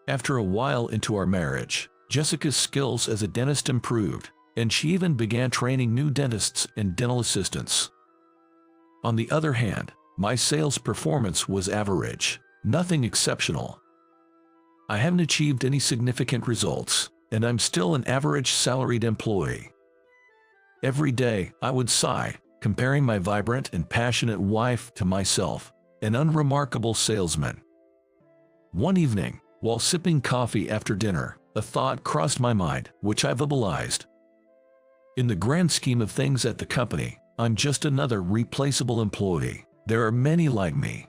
After a while into our marriage, Jessica's skills as a dentist improved, and she even began training new dentists and dental assistants. On the other hand, my sales performance was average, nothing exceptional. I haven't achieved any significant results, and I'm still an average salaried employee. Every day, I would sigh, comparing my vibrant and passionate wife to myself, an unremarkable salesman. One evening, while sipping coffee after dinner, a thought crossed my mind, which I verbalized. In the grand scheme of things at the company, I'm just another replaceable employee. There are many like me.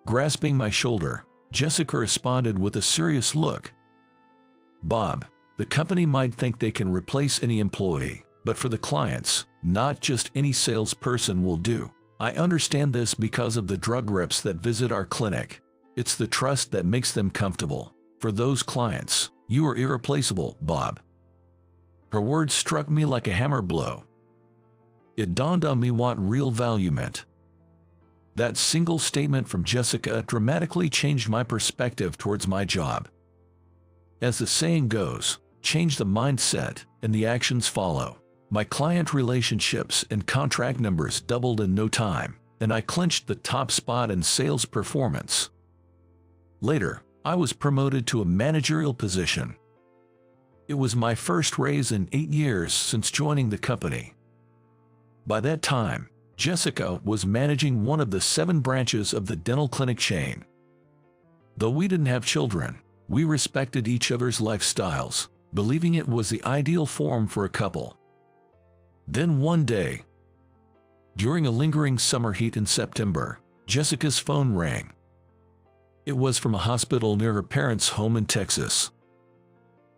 Grasping my shoulder, Jessica responded with a serious look. "Bob, the company might think they can replace any employee, but for the clients, not just any salesperson will do. I understand this because of the drug reps that visit our clinic. It's the trust that makes them comfortable. For those clients, you are irreplaceable, Bob." Her words struck me like a hammer blow. It dawned on me what real value meant. That single statement from Jessica dramatically changed my perspective towards my job. As the saying goes, change the mindset, and the actions follow. My client relationships and contract numbers doubled in no time, and I clinched the top spot in sales performance. Later, I was promoted to a managerial position. It was my first raise in 8 years since joining the company. By that time, Jessica was managing one of the 7 branches of the dental clinic chain. Though we didn't have children, we respected each other's lifestyles, believing it was the ideal form for a couple. Then one day, during a lingering summer heat in September, Jessica's phone rang. It was from a hospital near her parents' home in Texas.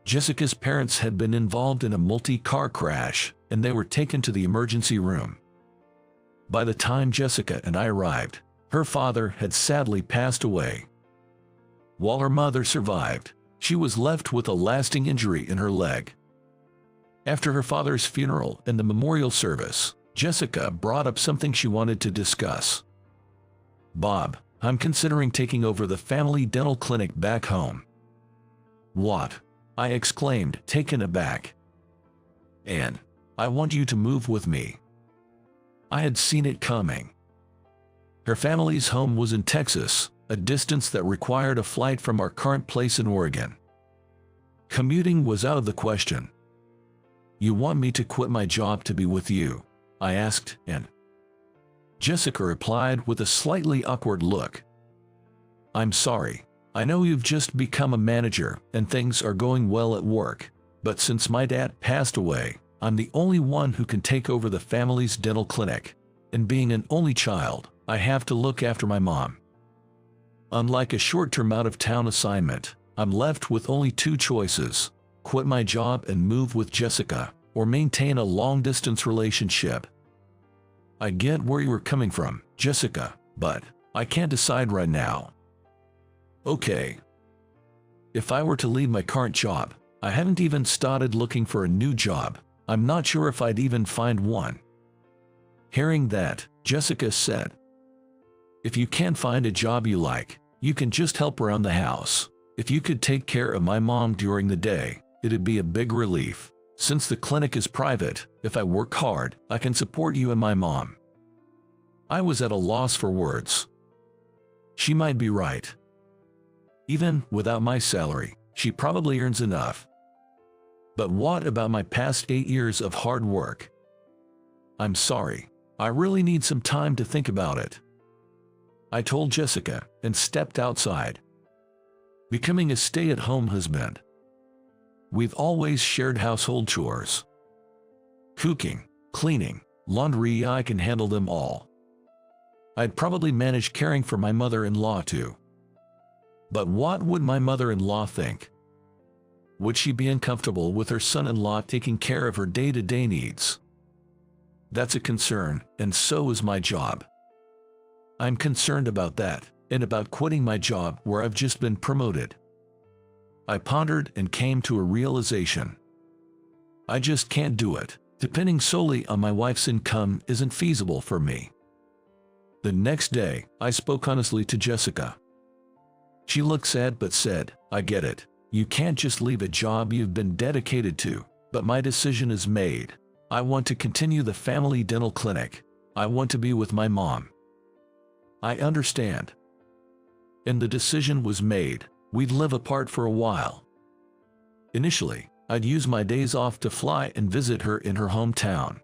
Jessica's parents had been involved in a multi-car crash, and they were taken to the emergency room. By the time Jessica and I arrived, her father had sadly passed away. While her mother survived, she was left with a lasting injury in her leg. After her father's funeral and the memorial service, Jessica brought up something she wanted to discuss. "Bob, I'm considering taking over the family dental clinic back home." "What?" I exclaimed, taken aback. "And I want you to move with me." I had seen it coming. Her family's home was in Texas, a distance that required a flight from our current place in Oregon. Commuting was out of the question. "You want me to quit my job to be with you?" I asked, and Jessica replied with a slightly awkward look. "I'm sorry. I know you've just become a manager and things are going well at work, but since my dad passed away, I'm the only one who can take over the family's dental clinic, and being an only child, I have to look after my mom. Unlike a short-term out-of-town assignment, I'm left with only two choices: quit my job and move with Jessica, or maintain a long-distance relationship." "I get where you were coming from, Jessica, but I can't decide right now." "Okay. If I were to leave my current job, I haven't even started looking for a new job. I'm not sure if I'd even find one." Hearing that, Jessica said, "If you can't find a job you like, you can just help around the house. If you could take care of my mom during the day, it'd be a big relief. Since the clinic is private, if I work hard, I can support you and my mom." I was at a loss for words. She might be right. Even without my salary, she probably earns enough. But what about my past 8 years of hard work? "I'm sorry. I really need some time to think about it," I told Jessica and stepped outside. Becoming a stay-at-home husband. We've always shared household chores. Cooking, cleaning, laundry, I can handle them all. I'd probably manage caring for my mother-in-law too. But what would my mother-in-law think? Would she be uncomfortable with her son-in-law taking care of her day-to-day needs? That's a concern, and so is my job. I'm concerned about that, and about quitting my job where I've just been promoted. I pondered and came to a realization. I just can't do it. Depending solely on my wife's income isn't feasible for me. The next day, I spoke honestly to Jessica. She looked sad but said, "I get it. You can't just leave a job you've been dedicated to, but my decision is made. I want to continue the family dental clinic. I want to be with my mom." "I understand." And the decision was made. We'd live apart for a while. Initially, I'd use my days off to fly and visit her in her hometown.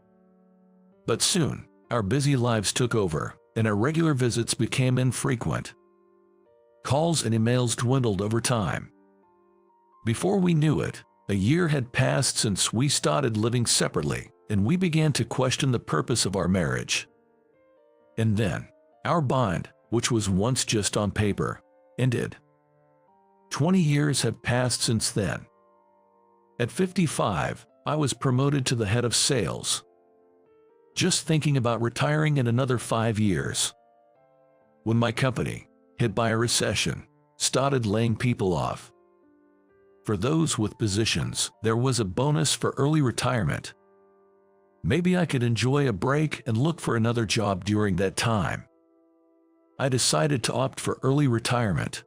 But soon, our busy lives took over, and our regular visits became infrequent. Calls and emails dwindled over time. Before we knew it, a year had passed since we started living separately, and we began to question the purpose of our marriage. And then, our bond, which was once just on paper, ended. 20 years have passed since then. At 55, I was promoted to the head of sales. Just thinking about retiring in another 5 years. When my company, hit by a recession, started laying people off. For those with positions, there was a bonus for early retirement. Maybe I could enjoy a break and look for another job during that time. I decided to opt for early retirement.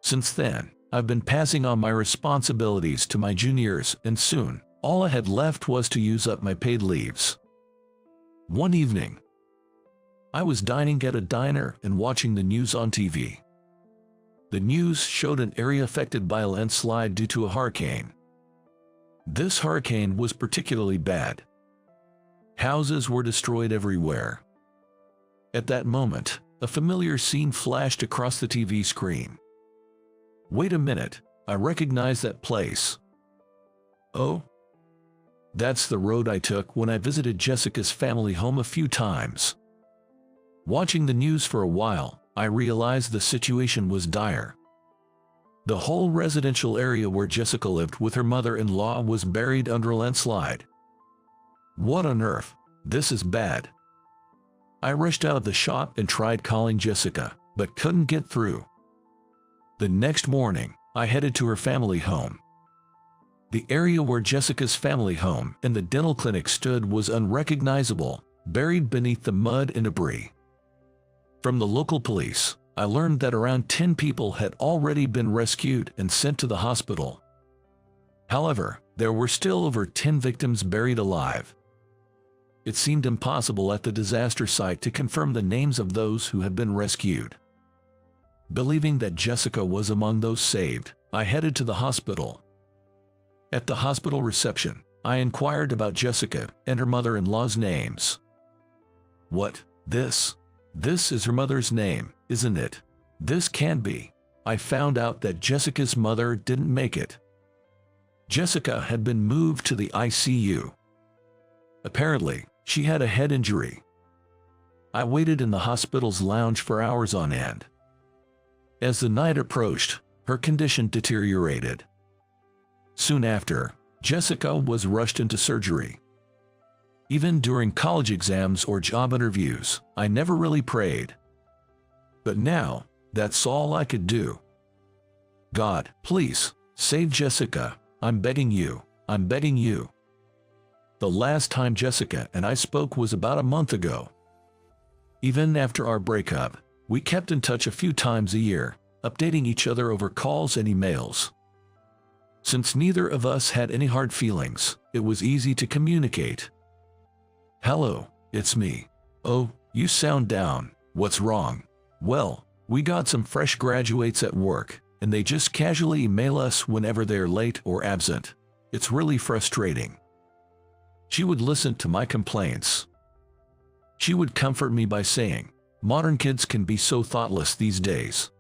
Since then, I've been passing on my responsibilities to my juniors, and soon, all I had left was to use up my paid leaves. One evening, I was dining at a diner and watching the news on TV. The news showed an area affected by a landslide due to a hurricane. This hurricane was particularly bad. Houses were destroyed everywhere. At that moment, a familiar scene flashed across the TV screen. Wait a minute, I recognize that place. Oh? That's the road I took when I visited Jessica's family home a few times. Watching the news for a while, I realized the situation was dire. The whole residential area where Jessica lived with her mother-in-law was buried under a landslide. What on earth? This is bad. I rushed out of the shop and tried calling Jessica, but couldn't get through. The next morning, I headed to her family home. The area where Jessica's family home and the dental clinic stood was unrecognizable, buried beneath the mud and debris. From the local police, I learned that around 10 people had already been rescued and sent to the hospital. However, there were still over 10 victims buried alive. It seemed impossible at the disaster site to confirm the names of those who had been rescued. Believing that Jessica was among those saved, I headed to the hospital. At the hospital reception, I inquired about Jessica and her mother-in-law's names. What? This is her mother's name, isn't it? This can't be. I found out that Jessica's mother didn't make it. Jessica had been moved to the ICU. Apparently, she had a head injury. I waited in the hospital's lounge for hours on end. As the night approached, her condition deteriorated. Soon after, Jessica was rushed into surgery. Even during college exams or job interviews, I never really prayed. But now, that's all I could do. God, please, save Jessica. I'm begging you. I'm begging you. The last time Jessica and I spoke was about a month ago. Even after our breakup, we kept in touch a few times a year, updating each other over calls and emails. Since neither of us had any hard feelings, it was easy to communicate. Hello, it's me. Oh, you sound down. What's wrong? Well, we got some fresh graduates at work, and they just casually email us whenever they're late or absent. It's really frustrating. She would listen to my complaints. She would comfort me by saying, "Modern kids can be so thoughtless these days."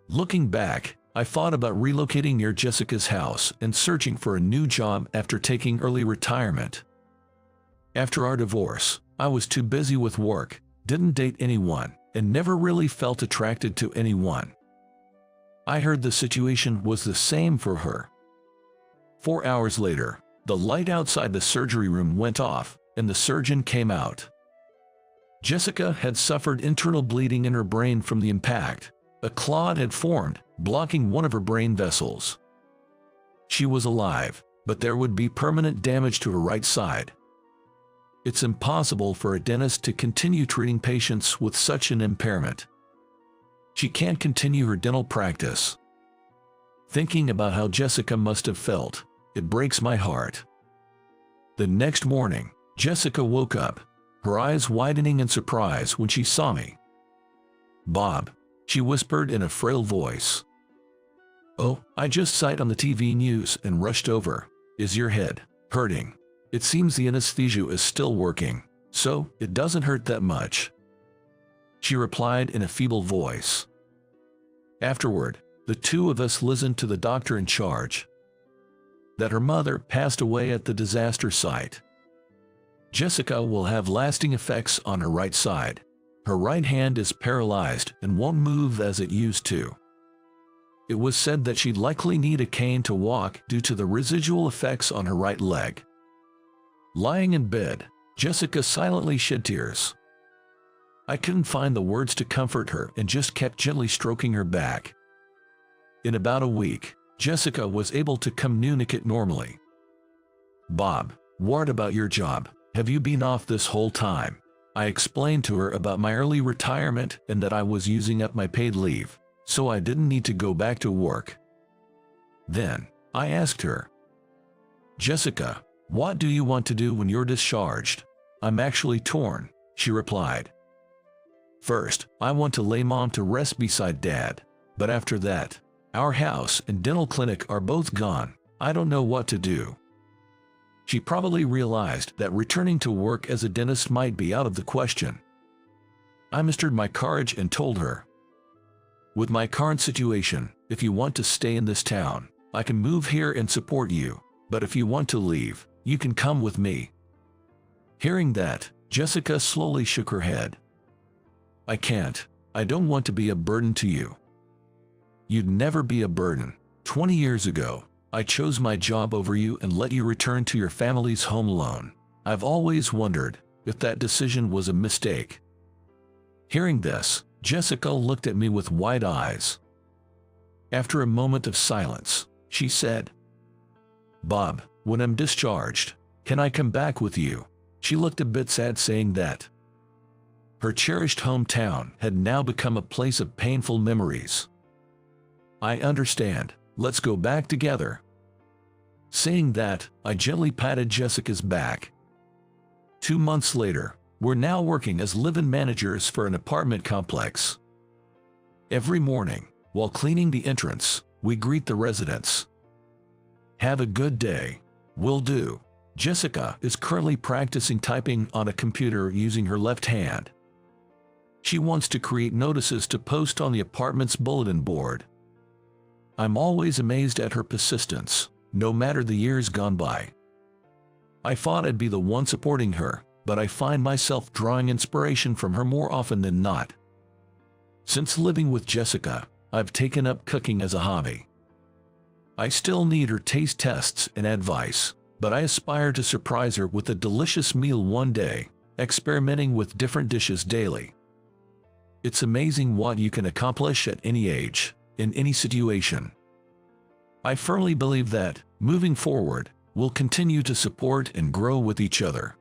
Looking back, I thought about relocating near Jessica's house and searching for a new job after taking early retirement. After our divorce, I was too busy with work, didn't date anyone, and never really felt attracted to anyone. I heard the situation was the same for her. 4 hours later, the light outside the surgery room went off, and the surgeon came out. Jessica had suffered internal bleeding in her brain from the impact. A clot had formed, blocking one of her brain vessels. She was alive, but there would be permanent damage to her right side. It's impossible for a dentist to continue treating patients with such an impairment. She can't continue her dental practice. Thinking about how Jessica must have felt, it breaks my heart. The next morning, Jessica woke up, her eyes widening in surprise when she saw me. "Bob," she whispered in a frail voice. "Oh, I just saw it on the TV news and rushed over. Is your head hurting? It seems the anesthesia is still working, so it doesn't hurt that much," she replied in a feeble voice. Afterward, the two of us listened to the doctor in charge. That her mother passed away at the disaster site. Jessica will have lasting effects on her right side. Her right hand is paralyzed and won't move as it used to. It was said that she'd likely need a cane to walk due to the residual effects on her right leg. Lying in bed, Jessica silently shed tears. I couldn't find the words to comfort her and just kept gently stroking her back. In about a week, Jessica was able to communicate normally. "Bob, what about your job? Have you been off this whole time?" I explained to her about my early retirement and that I was using up my paid leave, so I didn't need to go back to work. Then, I asked her, "Jessica, what do you want to do when you're discharged?" "I'm actually torn," she replied. "First, I want to lay Mom to rest beside Dad, but after that, our house and dental clinic are both gone. I don't know what to do." She probably realized that returning to work as a dentist might be out of the question. I mustered my courage and told her, "With my current situation, if you want to stay in this town, I can move here and support you, but if you want to leave, you can come with me." Hearing that, Jessica slowly shook her head. "I can't. I don't want to be a burden to you. You'd never be a burden. 20 years ago, I chose my job over you and let you return to your family's home alone. I've always wondered if that decision was a mistake." Hearing this, Jessica looked at me with wide eyes. After a moment of silence, she said, "Bob, when I'm discharged, can I come back with you?" She looked a bit sad, saying that her cherished hometown had now become a place of painful memories. "I understand. Let's go back together." Saying that, I gently patted Jessica's back. 2 months later, we're now working as live-in managers for an apartment complex. Every morning, while cleaning the entrance, we greet the residents. "Have a good day." "Will do." Jessica is currently practicing typing on a computer using her left hand. She wants to create notices to post on the apartment's bulletin board. I'm always amazed at her persistence, no matter the years gone by. I thought I'd be the one supporting her, but I find myself drawing inspiration from her more often than not. Since living with Jessica, I've taken up cooking as a hobby. I still need her taste tests and advice, but I aspire to surprise her with a delicious meal one day, experimenting with different dishes daily. It's amazing what you can accomplish at any age, in any situation. I firmly believe that, moving forward, we'll continue to support and grow with each other.